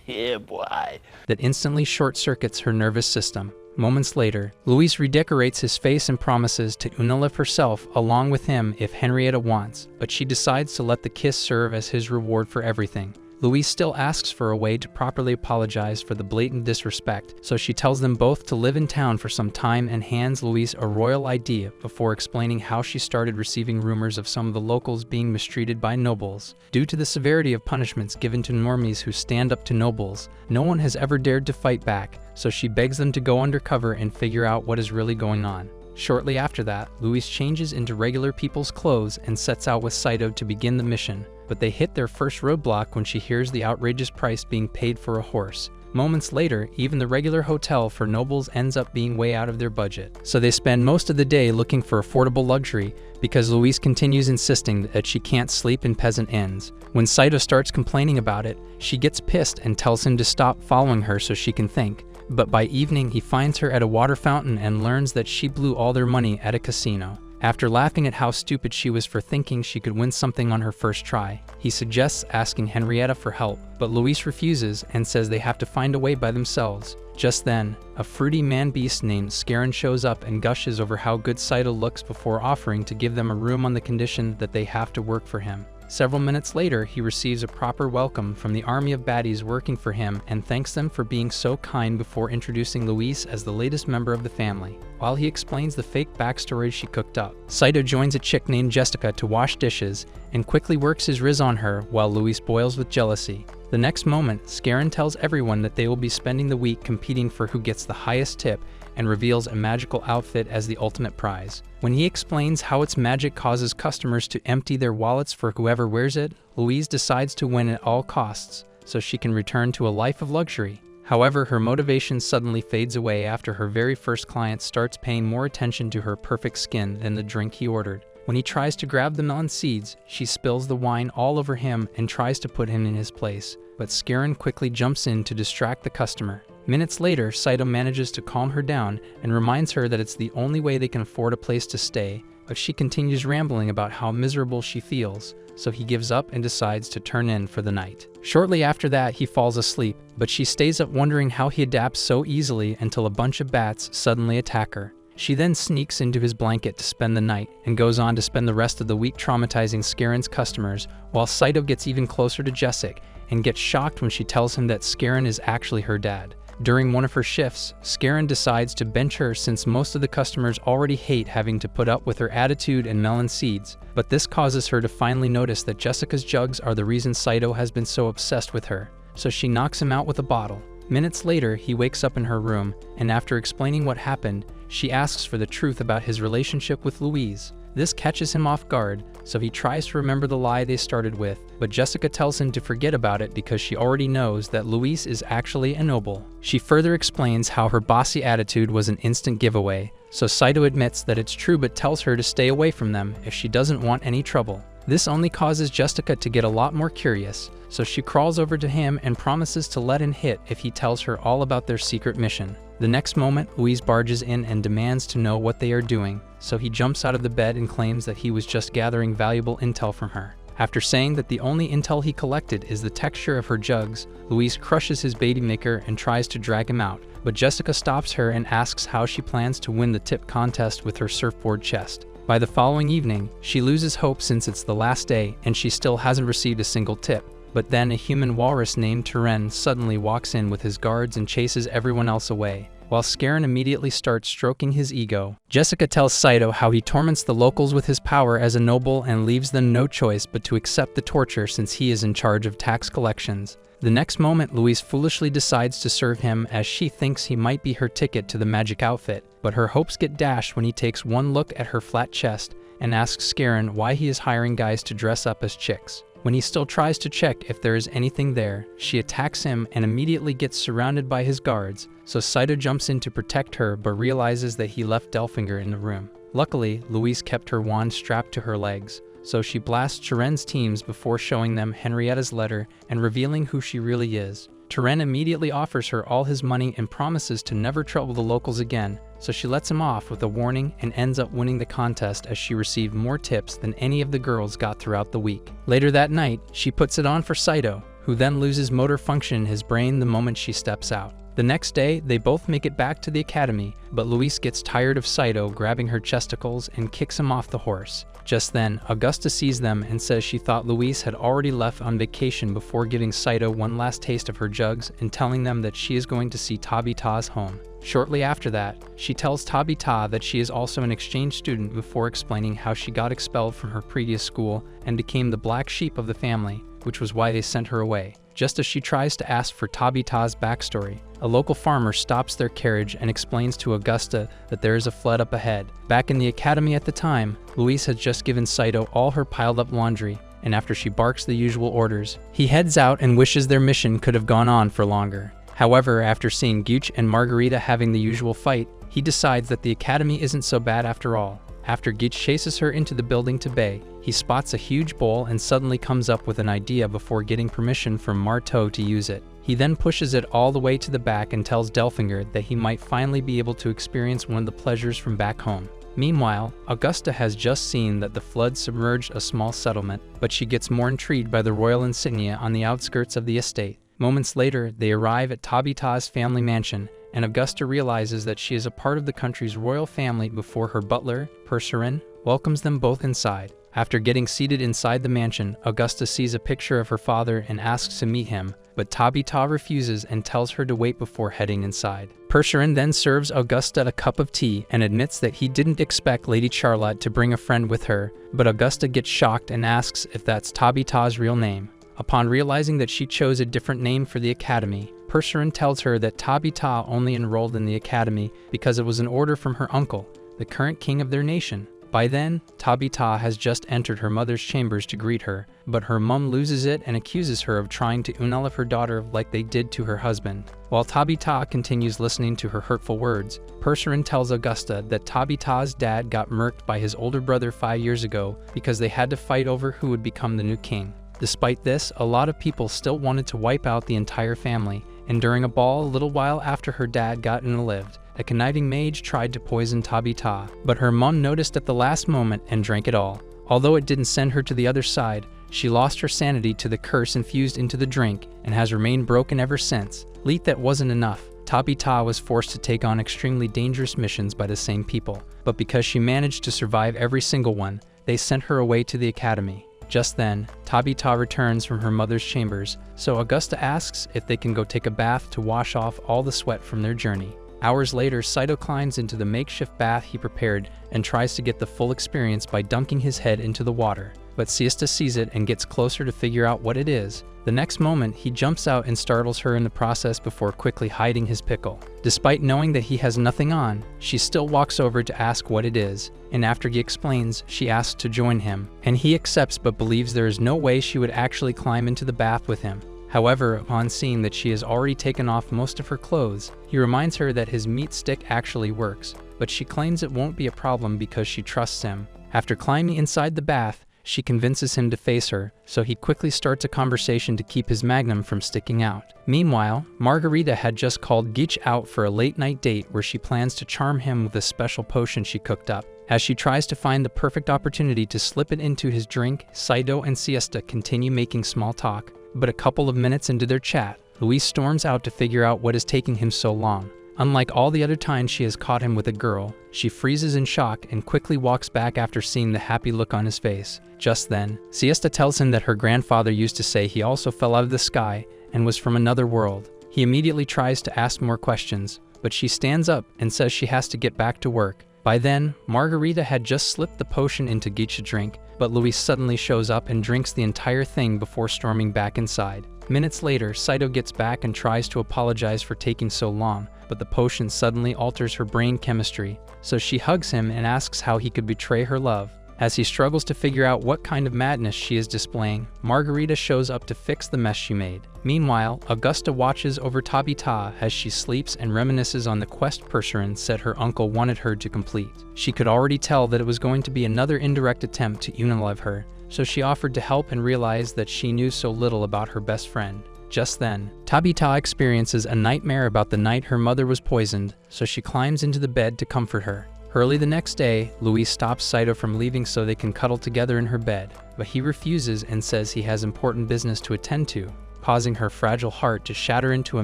Yeah, boy. that instantly short-circuits her nervous system. Moments later, Louise redecorates his face and promises to unalive herself along with him if Henrietta wants, but she decides to let the kiss serve as his reward for everything. Louise still asks for a way to properly apologize for the blatant disrespect, so she tells them both to live in town for some time and hands Louise a royal ID before explaining how she started receiving rumors of some of the locals being mistreated by nobles. Due to the severity of punishments given to normies who stand up to nobles, no one has ever dared to fight back, so she begs them to go undercover and figure out what is really going on. Shortly after that, Louise changes into regular people's clothes and sets out with Saito to begin the mission, but they hit their first roadblock when she hears the outrageous price being paid for a horse. Moments later, even the regular hotel for nobles ends up being way out of their budget, so they spend most of the day looking for affordable luxury because Louise continues insisting that she can't sleep in peasant inns. When Saito starts complaining about it, she gets pissed and tells him to stop following her so she can think. But by evening, he finds her at a water fountain and learns that she blew all their money at a casino. After laughing at how stupid she was for thinking she could win something on her first try, he suggests asking Henrietta for help, but Louise refuses and says they have to find a way by themselves. Just then, a fruity man-beast named Scarin shows up and gushes over how good Saito looks before offering to give them a room on the condition that they have to work for him. Several minutes later, he receives a proper welcome from the army of baddies working for him and thanks them for being so kind before introducing Louise as the latest member of the family, while he explains the fake backstory she cooked up. Saito joins a chick named Jessica to wash dishes and quickly works his RIZZ on her while Louise boils with jealousy. The next moment, Scarin tells everyone that they will be spending the week competing for who gets the highest tip and reveals a magical outfit as the ultimate prize. When he explains how its magic causes customers to empty their wallets for whoever wears it, Louise decides to win at all costs so she can return to a life of luxury. However, her motivation suddenly fades away after her very first client starts paying more attention to her perfect skin than the drink he ordered. When he tries to grab the melon seeds, she spills the wine all over him and tries to put him in his place, but Scarin quickly jumps in to distract the customer. Minutes later, Saito manages to calm her down and reminds her that it's the only way they can afford a place to stay, but she continues rambling about how miserable she feels, so he gives up and decides to turn in for the night. Shortly after that, he falls asleep, but she stays up wondering how he adapts so easily until a bunch of bats suddenly attack her. She then sneaks into his blanket to spend the night and goes on to spend the rest of the week traumatizing Scarin's customers, while Saito gets even closer to Jessica and gets shocked when she tells him that Scarin is actually her dad. During one of her shifts, Scarin decides to bench her since most of the customers already hate having to put up with her attitude and melon seeds, but this causes her to finally notice that Jessica's jugs are the reason Saito has been so obsessed with her, so she knocks him out with a bottle. Minutes later, he wakes up in her room, and after explaining what happened, she asks for the truth about his relationship with Louise. This catches him off guard, so he tries to remember the lie they started with, but Jessica tells him to forget about it because she already knows that Louise is actually a noble. She further explains how her bossy attitude was an instant giveaway, so Saito admits that it's true but tells her to stay away from them if she doesn't want any trouble. This only causes Jessica to get a lot more curious, so she crawls over to him and promises to let him hit if he tells her all about their secret mission. The next moment, Louise barges in and demands to know what they are doing, so he jumps out of the bed and claims that he was just gathering valuable intel from her. After saying that the only intel he collected is the texture of her jugs, Louise crushes his baby maker and tries to drag him out, but Jessica stops her and asks how she plans to win the tip contest with her surfboard chest. By the following evening, she loses hope since it's the last day and she still hasn't received a single tip. But then a human walrus named Turen suddenly walks in with his guards and chases everyone else away, while Scarin immediately starts stroking his ego. Jessica tells Saito how he torments the locals with his power as a noble and leaves them no choice but to accept the torture since he is in charge of tax collections. The next moment, Louise foolishly decides to serve him as she thinks he might be her ticket to the magic outfit, but her hopes get dashed when he takes one look at her flat chest and asks Scarin why he is hiring guys to dress up as chicks. When he still tries to check if there is anything there, she attacks him and immediately gets surrounded by his guards, so Saito jumps in to protect her but realizes that he left Delfinger in the room. Luckily, Louise kept her wand strapped to her legs, so she blasts Turen's teams before showing them Henrietta's letter and revealing who she really is. Turen immediately offers her all his money and promises to never trouble the locals again, so she lets him off with a warning and ends up winning the contest as she received more tips than any of the girls got throughout the week. Later that night, she puts it on for Saito, who then loses motor function in his brain the moment she steps out. The next day, they both make it back to the academy, but Louise gets tired of Saito grabbing her chesticles and kicks him off the horse. Just then, Augusta sees them and says she thought Louise had already left on vacation before giving Saito one last taste of her jugs and telling them that she is going to see Tabby Ta's home. Shortly after that, she tells Tabby Ta that she is also an exchange student before explaining how she got expelled from her previous school and became the black sheep of the family, which was why they sent her away. Just as she tries to ask for Tabby Ta's backstory, a local farmer stops their carriage and explains to Augusta that there is a flood up ahead. Back in the academy at the time, Louise has just given Saito all her piled up laundry, and after she barks the usual orders, he heads out and wishes their mission could have gone on for longer. However, after seeing Gooch and Margarita having the usual fight, he decides that the academy isn't so bad after all. After Gooch chases her into the building to bay, he spots a huge bowl and suddenly comes up with an idea before getting permission from Marteau to use it. He then pushes it all the way to the back and tells Delfinger that he might finally be able to experience one of the pleasures from back home. Meanwhile, Augusta has just seen that the flood submerged a small settlement, but she gets more intrigued by the royal insignia on the outskirts of the estate. Moments later, they arrive at Tabby Ta's family mansion, and Augusta realizes that she is a part of the country's royal family before her butler, Percerin, welcomes them both inside. After getting seated inside the mansion, Augusta sees a picture of her father and asks to meet him, but Tabby Ta refuses and tells her to wait before heading inside. Percerin then serves Augusta a cup of tea and admits that he didn't expect Lady Charlotte to bring a friend with her, but Augusta gets shocked and asks if that's Tabby Ta's real name. Upon realizing that she chose a different name for the academy, Percerin tells her that Tabby Ta only enrolled in the academy because it was an order from her uncle, the current king of their nation. By then, Tabby Ta has just entered her mother's chambers to greet her, but her mum loses it and accuses her of trying to unalive her daughter like they did to her husband. While Tabby Ta continues listening to her hurtful words, Percerin tells Augusta that Tabby Ta's dad got murked by his older brother 5 years ago because they had to fight over who would become the new king. Despite this, a lot of people still wanted to wipe out the entire family, and during a ball a little while after her dad got unalived, a conniving mage tried to poison Tabby Ta, but her mum noticed at the last moment and drank it all. Although it didn't send her to the other side, she lost her sanity to the curse infused into the drink and has remained broken ever since. Leet that wasn't enough. Tabby Ta was forced to take on extremely dangerous missions by the same people, but because she managed to survive every single one, they sent her away to the academy. Just then, Tabby Ta returns from her mother's chambers, so Augusta asks if they can go take a bath to wash off all the sweat from their journey. Hours later, Saito climbs into the makeshift bath he prepared and tries to get the full experience by dunking his head into the water, but Siesta sees it and gets closer to figure out what it is. The next moment, he jumps out and startles her in the process before quickly hiding his pickle. Despite knowing that he has nothing on, she still walks over to ask what it is, and after he explains, she asks to join him, and he accepts but believes there is no way she would actually climb into the bath with him. However, upon seeing that she has already taken off most of her clothes, he reminds her that his meat stick actually works, but she claims it won't be a problem because she trusts him. After climbing inside the bath, she convinces him to face her, so he quickly starts a conversation to keep his magnum from sticking out. Meanwhile, Margarita had just called Geach out for a late-night date where she plans to charm him with a special potion she cooked up. As she tries to find the perfect opportunity to slip it into his drink, Saito and Siesta continue making small talk, but a couple of minutes into their chat, Louise storms out to figure out what is taking him so long. Unlike all the other times she has caught him with a girl, she freezes in shock and quickly walks back after seeing the happy look on his face. Just then, Siesta tells him that her grandfather used to say he also fell out of the sky and was from another world. He immediately tries to ask more questions, but she stands up and says she has to get back to work. By then, Margarita had just slipped the potion into Geach's drink, but Louise suddenly shows up and drinks the entire thing before storming back inside. Minutes later, Saito gets back and tries to apologize for taking so long, but the potion suddenly alters her brain chemistry, so she hugs him and asks how he could betray her love. As he struggles to figure out what kind of madness she is displaying, Margarita shows up to fix the mess she made. Meanwhile, Augusta watches over Tabby as she sleeps and reminisces on the quest Perserin said her uncle wanted her to complete. She could already tell that it was going to be another indirect attempt to unalive her, so she offered to help and realized that she knew so little about her best friend. Just then, Tabby experiences a nightmare about the night her mother was poisoned, so she climbs into the bed to comfort her. Early the next day, Louise stops Saito from leaving so they can cuddle together in her bed, but he refuses and says he has important business to attend to, causing her fragile heart to shatter into a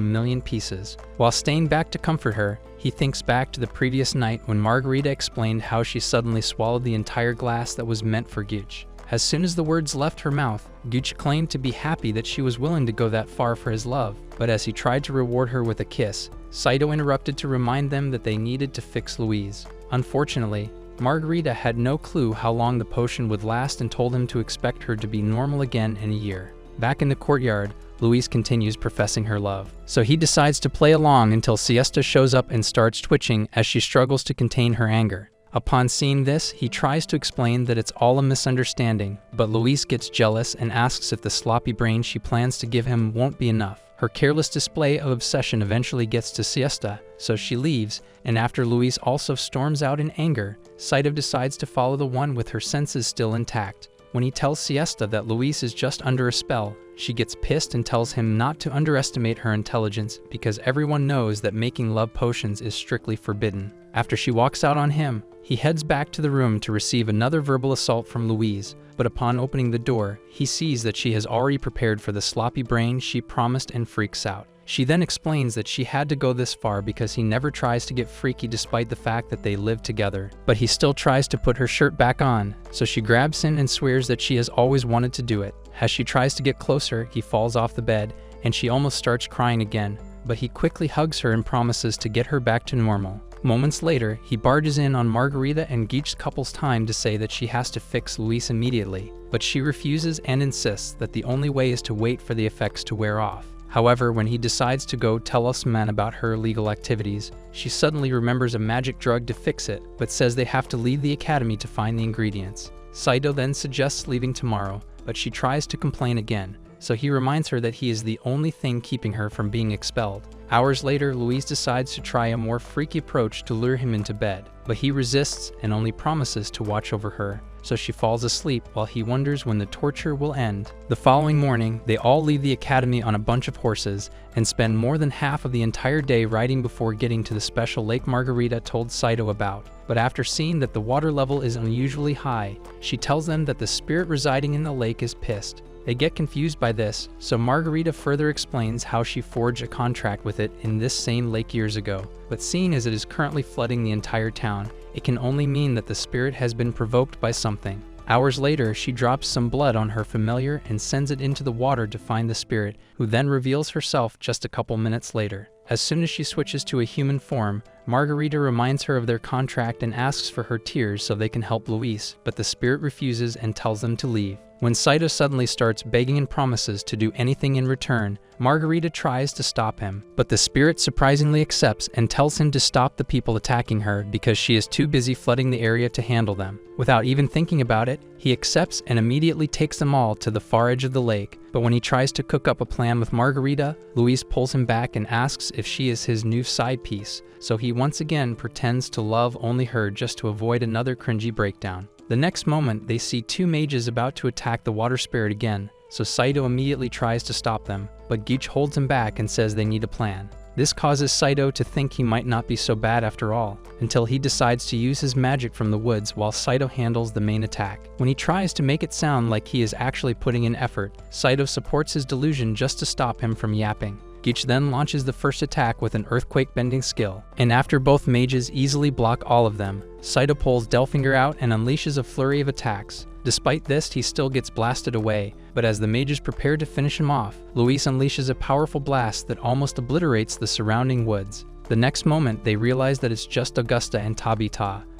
million pieces. While staying back to comfort her, he thinks back to the previous night when Margarita explained how she suddenly swallowed the entire glass that was meant for Gooch. As soon as the words left her mouth, Gooch claimed to be happy that she was willing to go that far for his love, but as he tried to reward her with a kiss, Saito interrupted to remind them that they needed to fix Louise. Unfortunately, Margarita had no clue how long the potion would last and told him to expect her to be normal again in a year. Back in the courtyard, Louise continues professing her love, so he decides to play along until Siesta shows up and starts twitching as she struggles to contain her anger. Upon seeing this, he tries to explain that it's all a misunderstanding, but Louise gets jealous and asks if the sloppy brain she plans to give him won't be enough. Her careless display of obsession eventually gets to Siesta, so she leaves, and after Louise also storms out in anger, Saito decides to follow the one with her senses still intact. When he tells Siesta that Louise is just under a spell, she gets pissed and tells him not to underestimate her intelligence because everyone knows that making love potions is strictly forbidden. After she walks out on him, he heads back to the room to receive another verbal assault from Louise, but upon opening the door, he sees that she has already prepared for the sloppy brain she promised and freaks out. She then explains that she had to go this far because he never tries to get freaky despite the fact that they live together, but he still tries to put her shirt back on, so she grabs him and swears that she has always wanted to do it. As she tries to get closer, he falls off the bed, and she almost starts crying again, but he quickly hugs her and promises to get her back to normal. Moments later, he barges in on Margarita and Geech's couple's time to say that she has to fix Louise immediately, but she refuses and insists that the only way is to wait for the effects to wear off. However, when he decides to go tell Osman about her illegal activities, she suddenly remembers a magic drug to fix it, but says they have to leave the academy to find the ingredients. Saito then suggests leaving tomorrow, but she tries to complain again, so he reminds her that he is the only thing keeping her from being expelled. Hours later, Louise decides to try a more freaky approach to lure him into bed, but he resists and only promises to watch over her, so she falls asleep while he wonders when the torture will end. The following morning, they all leave the academy on a bunch of horses and spend more than half of the entire day riding before getting to the special lake Margarita told Saito about. But after seeing that the water level is unusually high, she tells them that the spirit residing in the lake is pissed. They get confused by this, so Margarita further explains how she forged a contract with it in this same lake years ago. But seeing as it is currently flooding the entire town, it can only mean that the spirit has been provoked by something. Hours later, she drops some blood on her familiar and sends it into the water to find the spirit, who then reveals herself just a couple minutes later. As soon as she switches to a human form, Margarita reminds her of their contract and asks for her tears so they can help Louise, but the spirit refuses and tells them to leave. When Saito suddenly starts begging and promises to do anything in return, Margarita tries to stop him, but the spirit surprisingly accepts and tells him to stop the people attacking her because she is too busy flooding the area to handle them. Without even thinking about it, he accepts and immediately takes them all to the far edge of the lake, but when he tries to cook up a plan with Margarita, Louise pulls him back and asks if she is his new side piece, so he once again pretends to love only her just to avoid another cringy breakdown. The next moment, they see two mages about to attack the water spirit again, so Saito immediately tries to stop them, but Geech holds him back and says they need a plan. This causes Saito to think he might not be so bad after all, until he decides to use his magic from the woods while Saito handles the main attack. When he tries to make it sound like he is actually putting in effort, Saito supports his delusion just to stop him from yapping. Geech then launches the first attack with an earthquake-bending skill, and after both mages easily block all of them, Saito pulls Delfinger out and unleashes a flurry of attacks. Despite this, he still gets blasted away, but as the mages prepare to finish him off, Louise unleashes a powerful blast that almost obliterates the surrounding woods. The next moment, they realize that it's just Augusta and Tabby,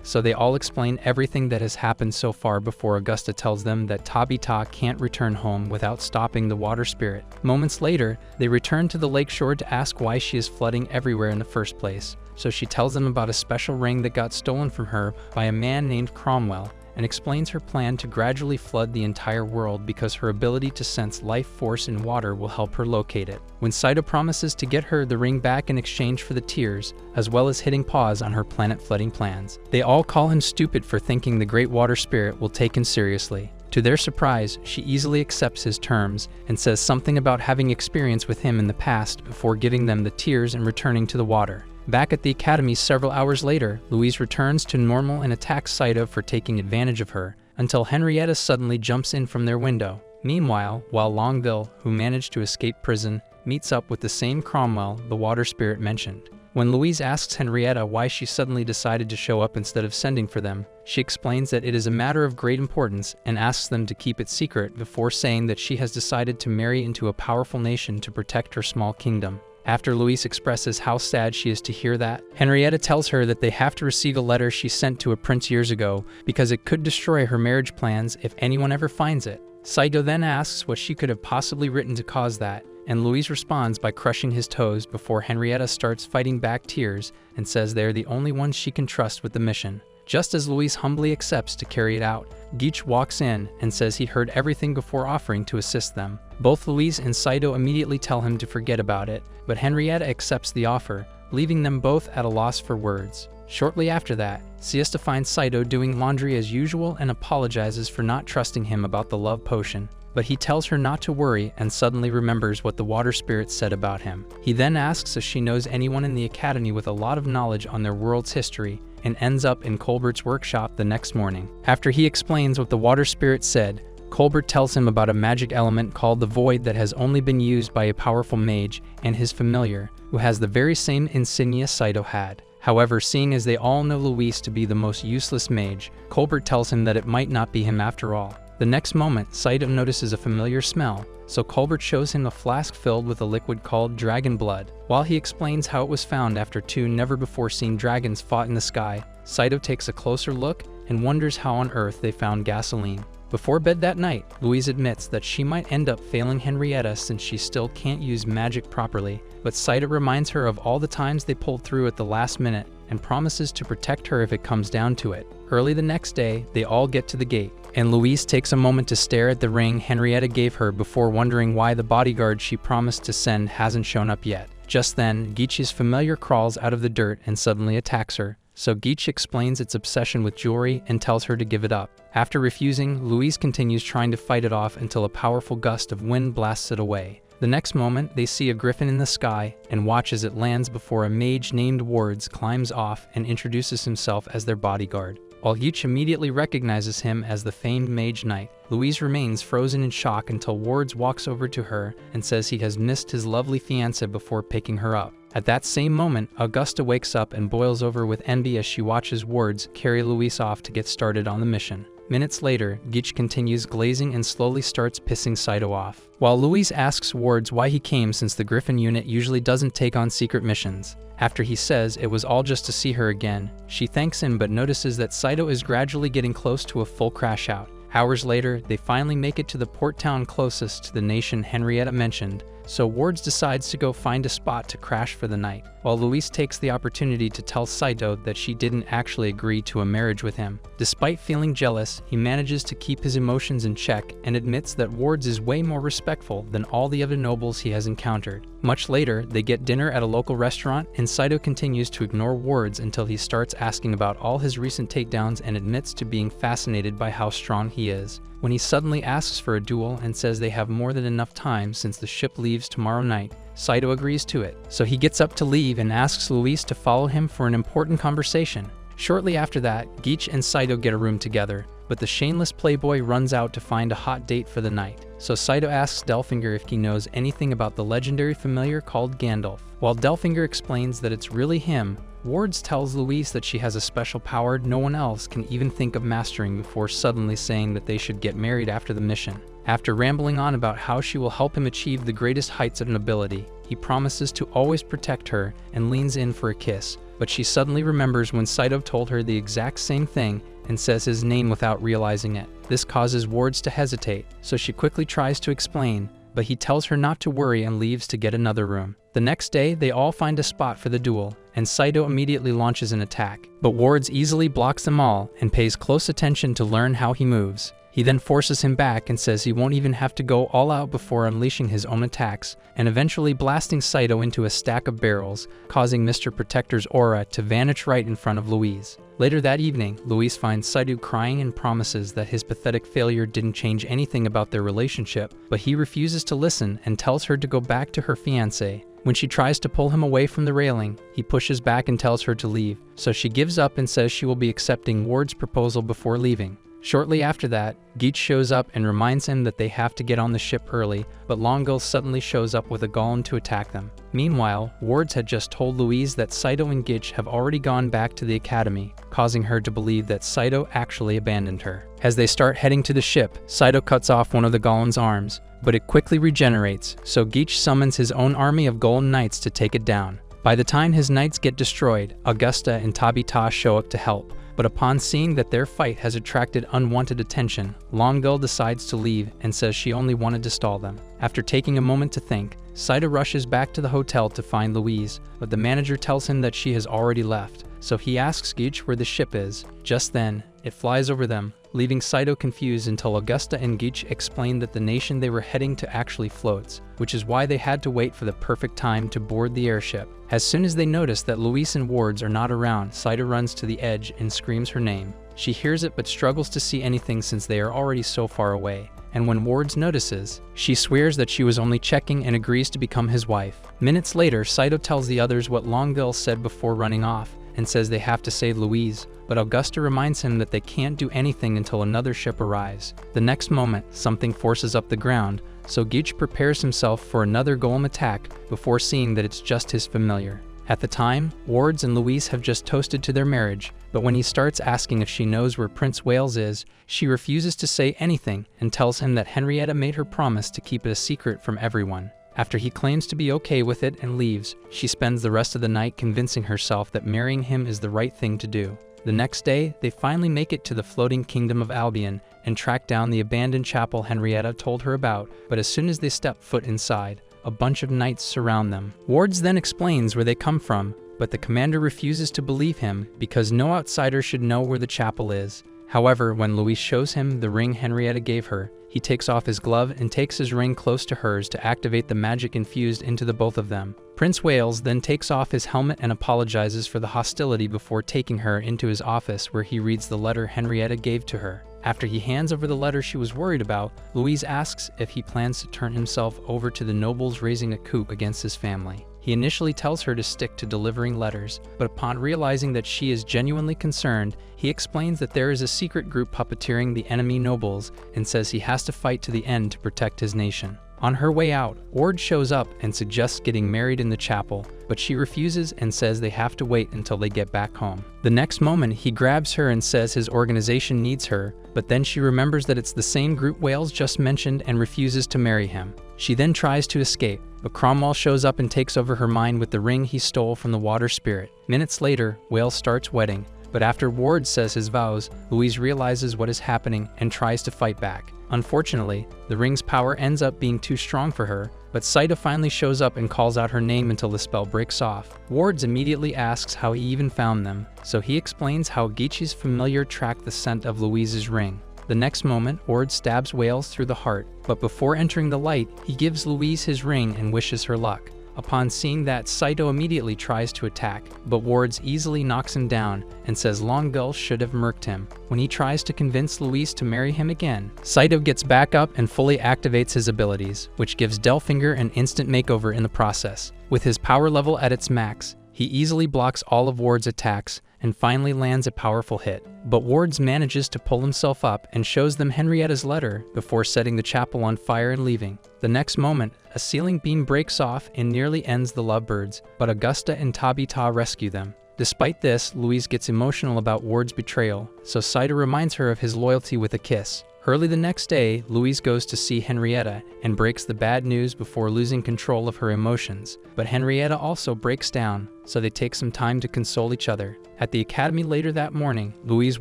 so they all explain everything that has happened so far before Augusta tells them that Tabby can't return home without stopping the water spirit. Moments later, they return to the lakeshore to ask why she is flooding everywhere in the first place, so she tells them about a special ring that got stolen from her by a man named Cromwell, and explains her plan to gradually flood the entire world because her ability to sense life force in water will help her locate it. When Saito promises to get her the ring back in exchange for the tears, as well as hitting pause on her planet flooding plans, they all call him stupid for thinking the great water spirit will take him seriously. To their surprise, she easily accepts his terms and says something about having experience with him in the past before giving them the tears and returning to the water. Back at the academy several hours later, Louise returns to normal and attacks Saito for taking advantage of her, until Henrietta suddenly jumps in from their window. Meanwhile, while Longville, who managed to escape prison, meets up with the same Cromwell the water spirit mentioned. When Louise asks Henrietta why she suddenly decided to show up instead of sending for them, she explains that it is a matter of great importance and asks them to keep it secret before saying that she has decided to marry into a powerful nation to protect her small kingdom. After Louise expresses how sad she is to hear that, Henrietta tells her that they have to receive a letter she sent to a prince years ago because it could destroy her marriage plans if anyone ever finds it. Saito then asks what she could have possibly written to cause that, and Louise responds by crushing his toes before Henrietta starts fighting back tears and says they are the only ones she can trust with the mission. Just as Louise humbly accepts to carry it out, Geach walks in and says he heard everything before offering to assist them. Both Louise and Saito immediately tell him to forget about it, but Henrietta accepts the offer, leaving them both at a loss for words. Shortly after that, Siesta finds Saito doing laundry as usual and apologizes for not trusting him about the love potion. But he tells her not to worry and suddenly remembers what the water spirit said about him. He then asks if she knows anyone in the academy with a lot of knowledge on their world's history and ends up in Colbert's workshop the next morning. After he explains what the water spirit said, Colbert tells him about a magic element called the Void that has only been used by a powerful mage and his familiar, who has the very same insignia Saito had. However, seeing as they all know Louise to be the most useless mage, Colbert tells him that it might not be him after all. The next moment, Saito notices a familiar smell, so Colbert shows him a flask filled with a liquid called dragon blood. While he explains how it was found after two never-before-seen dragons fought in the sky, Saito takes a closer look and wonders how on earth they found gasoline. Before bed that night, Louise admits that she might end up failing Henrietta since she still can't use magic properly, but Saito reminds her of all the times they pulled through at the last minute and promises to protect her if it comes down to it. Early the next day, they all get to the gate, and Louise takes a moment to stare at the ring Henrietta gave her before wondering why the bodyguard she promised to send hasn't shown up yet. Just then, Geach's familiar crawls out of the dirt and suddenly attacks her, so Geach explains its obsession with jewelry and tells her to give it up. After refusing, Louise continues trying to fight it off until a powerful gust of wind blasts it away. The next moment, they see a griffin in the sky and watch as it lands before a mage named Wards climbs off and introduces himself as their bodyguard. While Geach immediately recognizes him as the famed Mage Knight, Louise remains frozen in shock until Wards walks over to her and says he has missed his lovely fiancée before picking her up. At that same moment, Augusta wakes up and boils over with envy as she watches Wards carry Louise off to get started on the mission. Minutes later, Geach continues glazing and slowly starts pissing Saito off. While Louise asks Wards why he came since the Griffin unit usually doesn't take on secret missions. After he says it was all just to see her again, she thanks him but notices that Saito is gradually getting close to a full crash out. Hours later, they finally make it to the port town closest to the nation Henrietta mentioned, so Wards decides to go find a spot to crash for the night, while Louise takes the opportunity to tell Saito that she didn't actually agree to a marriage with him. Despite feeling jealous, he manages to keep his emotions in check and admits that Wards is way more respectful than all the other nobles he has encountered. Much later, they get dinner at a local restaurant, and Saito continues to ignore Wards until he starts asking about all his recent takedowns and admits to being fascinated by how strong he is. When he suddenly asks for a duel and says they have more than enough time since the ship leaves tomorrow night, Saito agrees to it. So he gets up to leave and asks Louise to follow him for an important conversation. Shortly after that, Geach and Saito get a room together, but the shameless playboy runs out to find a hot date for the night. So Saito asks Delfinger if he knows anything about the legendary familiar called Gandalf. While Delfinger explains that it's really him, Wards tells Louise that she has a special power no one else can even think of mastering before suddenly saying that they should get married after the mission. After rambling on about how she will help him achieve the greatest heights of nobility, he promises to always protect her and leans in for a kiss, but she suddenly remembers when Saito told her the exact same thing and says his name without realizing it. This causes Wards to hesitate, so she quickly tries to explain, but he tells her not to worry and leaves to get another room. The next day, they all find a spot for the duel, and Saito immediately launches an attack. But Wards easily blocks them all and pays close attention to learn how he moves. He then forces him back and says he won't even have to go all out before unleashing his own attacks, and eventually blasting Saito into a stack of barrels, causing Mr. Protector's aura to vanish right in front of Louise. Later that evening, Louise finds Saito crying and promises that his pathetic failure didn't change anything about their relationship, but he refuses to listen and tells her to go back to her fiancé. When she tries to pull him away from the railing, he pushes back and tells her to leave, so she gives up and says she will be accepting Ward's proposal before leaving. Shortly after that, Geach shows up and reminds him that they have to get on the ship early, but Longueuil suddenly shows up with a golem to attack them. Meanwhile, Wards had just told Louise that Saito and Geach have already gone back to the academy, causing her to believe that Saito actually abandoned her. As they start heading to the ship, Saito cuts off one of the golem's arms, but it quickly regenerates, so Geach summons his own army of golem knights to take it down. By the time his knights get destroyed, Augusta and Tabby show up to help. But upon seeing that their fight has attracted unwanted attention, Longueuil decides to leave and says she only wanted to stall them. After taking a moment to think, Saito rushes back to the hotel to find Louise, but the manager tells him that she has already left, so he asks Geach where the ship is. Just then, it flies over them, leaving Saito confused until Augusta and Geach explain that the nation they were heading to actually floats, which is why they had to wait for the perfect time to board the airship. As soon as they notice that Louise and Wards are not around, Saito runs to the edge and screams her name. She hears it but struggles to see anything since they are already so far away. And when Wards notices, she swears that she was only checking and agrees to become his wife. Minutes later, Saito tells the others what Longueuil said before running off, and says they have to save Louise, but Augusta reminds him that they can't do anything until another ship arrives. The next moment, something forces up the ground, so Geach prepares himself for another golem attack before seeing that it's just his familiar. At the time, Wards and Louise have just toasted to their marriage, but when he starts asking if she knows where Prince Wales is, she refuses to say anything and tells him that Henrietta made her promise to keep it a secret from everyone. After he claims to be okay with it and leaves, she spends the rest of the night convincing herself that marrying him is the right thing to do. The next day, they finally make it to the floating kingdom of Albian and track down the abandoned chapel Henrietta told her about, but as soon as they step foot inside, a bunch of knights surround them. Wards then explains where they come from, but the commander refuses to believe him because no outsider should know where the chapel is. However, when Louise shows him the ring Henrietta gave her, he takes off his glove and takes his ring close to hers to activate the magic infused into the both of them. Prince Wales then takes off his helmet and apologizes for the hostility before taking her into his office where he reads the letter Henrietta gave to her. After he hands over the letter she was worried about, Louise asks if he plans to turn himself over to the nobles raising a coup against his family. He initially tells her to stick to delivering letters, but upon realizing that she is genuinely concerned, he explains that there is a secret group puppeteering the enemy nobles and says he has to fight to the end to protect his nation. On her way out, Ward shows up and suggests getting married in the chapel, but she refuses and says they have to wait until they get back home. The next moment, he grabs her and says his organization needs her, but then she remembers that it's the same group Wales just mentioned and refuses to marry him. She then tries to escape, but Cromwell shows up and takes over her mind with the ring he stole from the water spirit. Minutes later, Wales starts wedding, but after Ward says his vows, Louise realizes what is happening and tries to fight back. Unfortunately, the ring's power ends up being too strong for her, but Saito finally shows up and calls out her name until the spell breaks off. Wards immediately asks how he even found them, so he explains how Geach's familiar tracked the scent of Louise's ring. The next moment, Ward stabs Wales through the heart, but before entering the light, he gives Louise his ring and wishes her luck. Upon seeing that, Saito immediately tries to attack, but Wards easily knocks him down and says Longueuil should have murked him. When he tries to convince Louise to marry him again, Saito gets back up and fully activates his abilities, which gives Delfinger an instant makeover in the process. With his power level at its max, he easily blocks all of Ward's attacks and finally lands a powerful hit. But Wards manages to pull himself up and shows them Henrietta's letter before setting the chapel on fire and leaving. The next moment, a ceiling beam breaks off and nearly ends the lovebirds, but Augusta and Tabby rescue them. Despite this, Louise gets emotional about Ward's betrayal, so Saito reminds her of his loyalty with a kiss. Early the next day, Louise goes to see Henrietta and breaks the bad news before losing control of her emotions. But Henrietta also breaks down, so they take some time to console each other. At the academy later that morning, Louise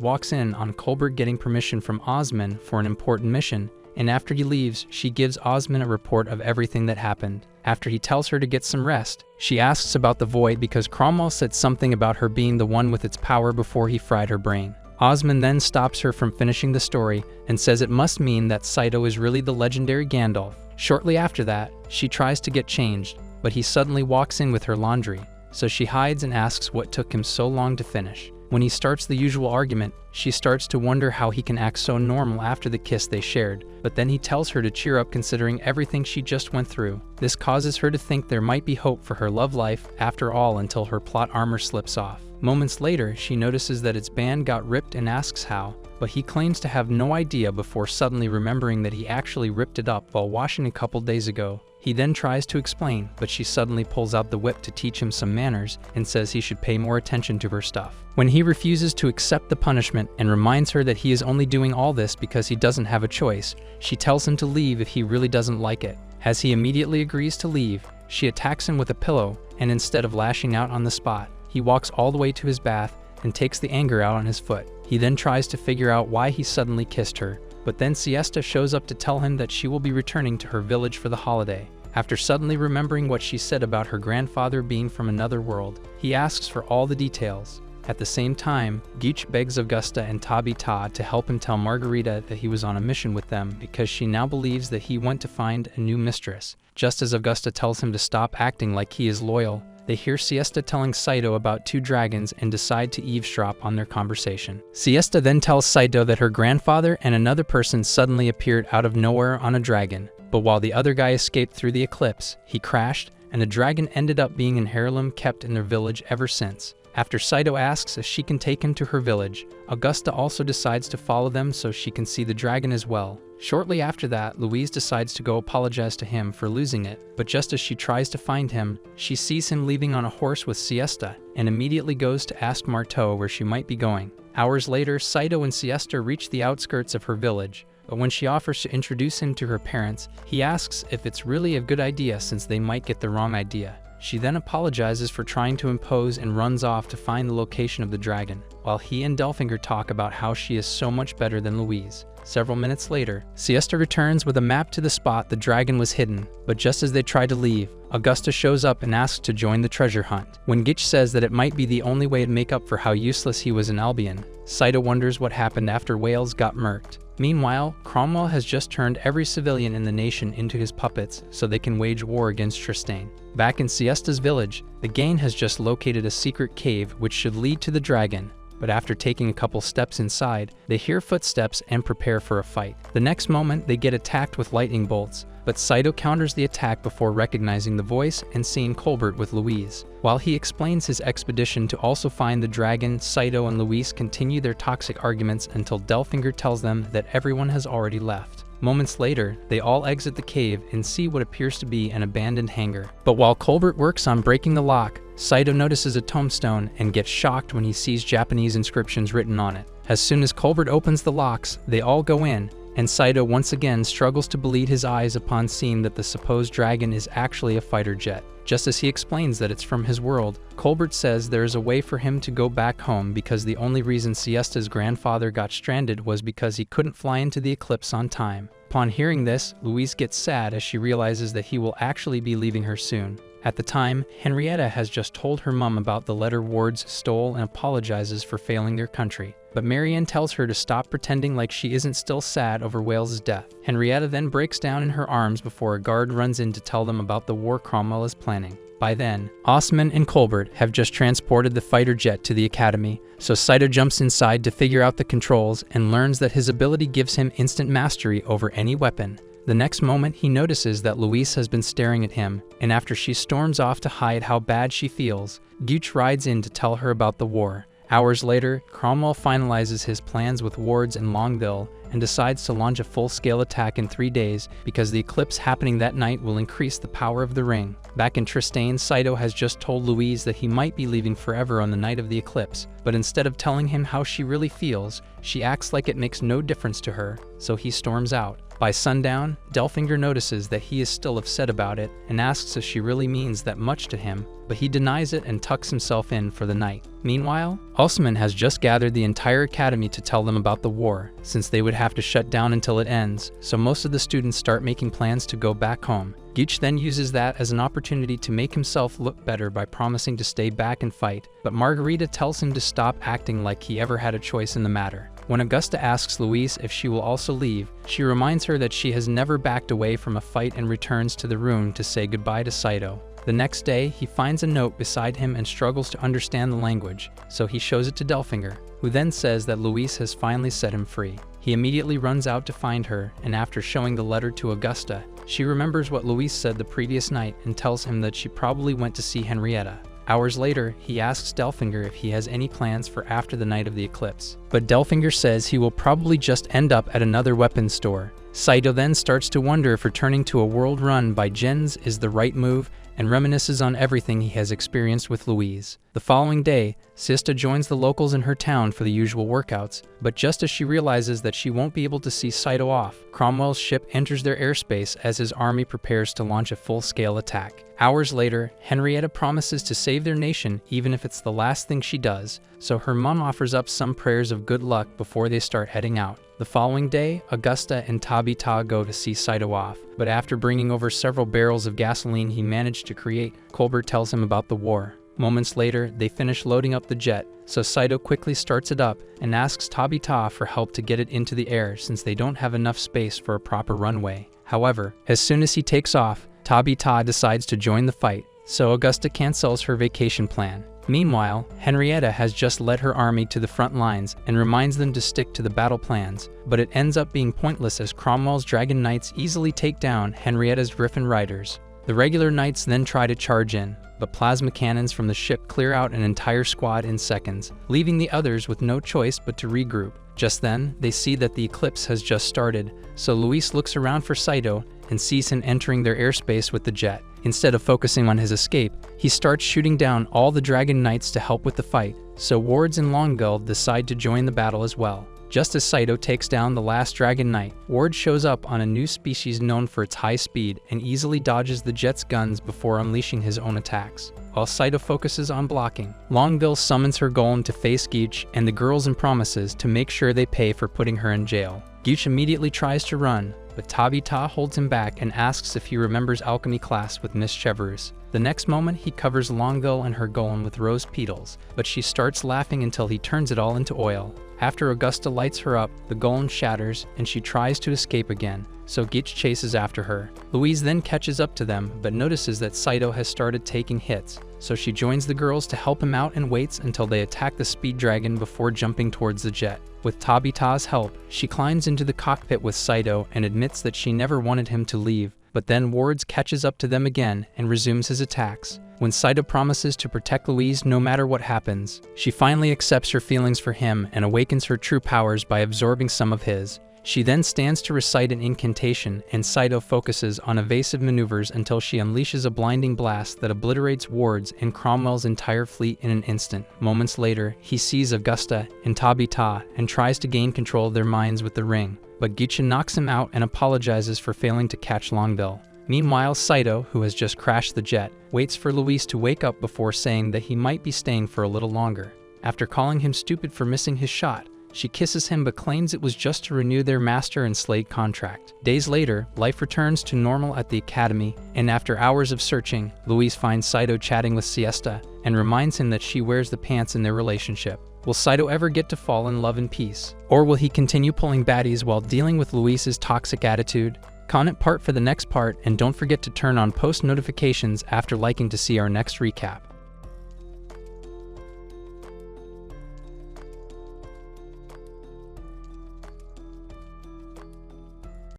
walks in on Colbert getting permission from Osman for an important mission, and after he leaves, she gives Osman a report of everything that happened. After he tells her to get some rest, she asks about the void because Cromwell said something about her being the one with its power before he fried her brain. Osman then stops her from finishing the story and says it must mean that Saito is really the legendary Gandalf. Shortly after that, she tries to get changed, but he suddenly walks in with her laundry, so she hides and asks what took him so long to finish. When he starts the usual argument, she starts to wonder how he can act so normal after the kiss they shared, but then he tells her to cheer up considering everything she just went through. This causes her to think there might be hope for her love life after all until her plot armor slips off. Moments later, she notices that its band got ripped and asks how, but he claims to have no idea before suddenly remembering that he actually ripped it up while washing a couple days ago. He then tries to explain, but she suddenly pulls out the whip to teach him some manners and says he should pay more attention to her stuff. When he refuses to accept the punishment and reminds her that he is only doing all this because he doesn't have a choice, she tells him to leave if he really doesn't like it. As he immediately agrees to leave, she attacks him with a pillow, and instead of lashing out on the spot, he walks all the way to his bath and takes the anger out on his foot. He then tries to figure out why he suddenly kissed her, but then Siesta shows up to tell him that she will be returning to her village for the holiday. After suddenly remembering what she said about her grandfather being from another world, he asks for all the details. At the same time, Geach begs Augusta and Tabby to help him tell Margarita that he was on a mission with them because she now believes that he went to find a new mistress. Just as Augusta tells him to stop acting like he is loyal, they hear Siesta telling Saito about two dragons and decide to eavesdrop on their conversation. Siesta then tells Saito that her grandfather and another person suddenly appeared out of nowhere on a dragon, but while the other guy escaped through the eclipse, he crashed, and the dragon ended up being an heirloom kept in their village ever since. After Saito asks if she can take him to her village, Augusta also decides to follow them so she can see the dragon as well. Shortly after that, Louise decides to go apologize to him for losing it, but just as she tries to find him, she sees him leaving on a horse with Siesta and immediately goes to ask Marteau where she might be going. Hours later, Saito and Siesta reach the outskirts of her village, but when she offers to introduce him to her parents, he asks if it's really a good idea since they might get the wrong idea. She then apologizes for trying to impose and runs off to find the location of the dragon, while he and Delfinger talk about how she is so much better than Louise. Several minutes later, Siesta returns with a map to the spot the dragon was hidden, but just as they try to leave, Augusta shows up and asks to join the treasure hunt. When Gitch says that it might be the only way to make up for how useless he was in Albian, Saito wonders what happened after Wales got murked. Meanwhile, Cromwell has just turned every civilian in the nation into his puppets so they can wage war against Tristane. Back in Siesta's village, the gang has just located a secret cave which should lead to the dragon, but after taking a couple steps inside, they hear footsteps and prepare for a fight. The next moment, they get attacked with lightning bolts, but Saito counters the attack before recognizing the voice and seeing Colbert with Louise. While he explains his expedition to also find the dragon, Saito and Louise continue their toxic arguments until Delfinger tells them that everyone has already left. Moments later, they all exit the cave and see what appears to be an abandoned hangar. But while Colbert works on breaking the lock, Saito notices a tombstone and gets shocked when he sees Japanese inscriptions written on it. As soon as Colbert opens the locks, they all go in, and Saito once again struggles to believe his eyes upon seeing that the supposed dragon is actually a fighter jet. Just as he explains that it's from his world, Colbert says there is a way for him to go back home because the only reason Siesta's grandfather got stranded was because he couldn't fly into the eclipse on time. Upon hearing this, Louise gets sad as she realizes that he will actually be leaving her soon. At the time, Henrietta has just told her mum about the letter Wards stole and apologizes for failing their country. But Marianne tells her to stop pretending like she isn't still sad over Wales's death. Henrietta then breaks down in her arms before a guard runs in to tell them about the war Cromwell is planning. By then, Osman and Colbert have just transported the fighter jet to the academy, so Saito jumps inside to figure out the controls and learns that his ability gives him instant mastery over any weapon. The next moment, he notices that Louise has been staring at him, and after she storms off to hide how bad she feels, Gooch rides in to tell her about the war. Hours later, Cromwell finalizes his plans with Wards and Longville and decides to launch a full-scale attack in 3 days because the eclipse happening that night will increase the power of the ring. Back in Tristane, Saito has just told Louise that he might be leaving forever on the night of the eclipse, but instead of telling him how she really feels, she acts like it makes no difference to her, so he storms out. By sundown, Delfinger notices that he is still upset about it and asks if she really means that much to him, but he denies it and tucks himself in for the night. Meanwhile, Usman has just gathered the entire academy to tell them about the war, since they would have to shut down until it ends, so most of the students start making plans to go back home. Geach then uses that as an opportunity to make himself look better by promising to stay back and fight, but Margarita tells him to stop acting like he ever had a choice in the matter. When Augusta asks Louise if she will also leave, she reminds her that she has never backed away from a fight and returns to the room to say goodbye to Saito. The next day, he finds a note beside him and struggles to understand the language, so he shows it to Delfinger, who then says that Louise has finally set him free. He immediately runs out to find her, and after showing the letter to Augusta, she remembers what Louise said the previous night and tells him that she probably went to see Henrietta. Hours later, he asks Delfinger if he has any plans for after the night of the eclipse, but Delfinger says he will probably just end up at another weapons store. Saito then starts to wonder if returning to a world run by gens is the right move and reminisces on everything he has experienced with Louise. The following day, Siesta joins the locals in her town for the usual workouts, but just as she realizes that she won't be able to see Saito off, Cromwell's ship enters their airspace as his army prepares to launch a full-scale attack. Hours later, Henrietta promises to save their nation even if it's the last thing she does, so her mom offers up some prayers of good luck before they start heading out. The following day, Augusta and Tabby go to see Saito off, but after bringing over several barrels of gasoline he managed to create, Colbert tells him about the war. Moments later, they finish loading up the jet, so Saito quickly starts it up and asks Tabby for help to get it into the air since they don't have enough space for a proper runway. However, as soon as he takes off, Tabby decides to join the fight, so Augusta cancels her vacation plan. Meanwhile, Henrietta has just led her army to the front lines and reminds them to stick to the battle plans, but it ends up being pointless as Cromwell's Dragon Knights easily take down Henrietta's Griffin Riders. The regular knights then try to charge in, but plasma cannons from the ship clear out an entire squad in seconds, leaving the others with no choice but to regroup. Just then, they see that the eclipse has just started, so Luis looks around for Saito and sees him entering their airspace with the jet. Instead of focusing on his escape, he starts shooting down all the Dragon Knights to help with the fight, so Wards and Longbill decide to join the battle as well. Just as Saito takes down the last Dragon Knight, Ward shows up on a new species known for its high speed and easily dodges the jet's guns before unleashing his own attacks. While Saito focuses on blocking, Longbill summons her golem to face Geach and the girls and promises to make sure they pay for putting her in jail. Geach immediately tries to run, but Tabby holds him back and asks if he remembers alchemy class with Miss Cheverus. The next moment, he covers Longbill and her golem with rose petals, but she starts laughing until he turns it all into oil. After Augusta lights her up, the golem shatters and she tries to escape again, so Geach chases after her. Louise then catches up to them, but notices that Saito has started taking hits, so she joins the girls to help him out and waits until they attack the speed dragon before jumping towards the jet. With Tabby's help, she climbs into the cockpit with Saito and admits that she never wanted him to leave, but then Wards catches up to them again and resumes his attacks. When Saito promises to protect Louise no matter what happens, she finally accepts her feelings for him and awakens her true powers by absorbing some of his. She then stands to recite an incantation, and Saito focuses on evasive maneuvers until she unleashes a blinding blast that obliterates Wards and Cromwell's entire fleet in an instant. Moments later, he sees Augusta and Tabby and tries to gain control of their minds with the ring, but Geach knocks him out and apologizes for failing to catch Longbill. Meanwhile, Saito, who has just crashed the jet, waits for Luis to wake up before saying that he might be staying for a little longer. After calling him stupid for missing his shot, she kisses him but claims it was just to renew their master and slave contract. Days later, life returns to normal at the academy, and after hours of searching, Luis finds Saito chatting with Siesta and reminds him that she wears the pants in their relationship. Will Saito ever get to fall in love and peace? Or will he continue pulling baddies while dealing with Luis's toxic attitude? Comment part for the next part, and don't forget to turn on post notifications after liking to see our next recap.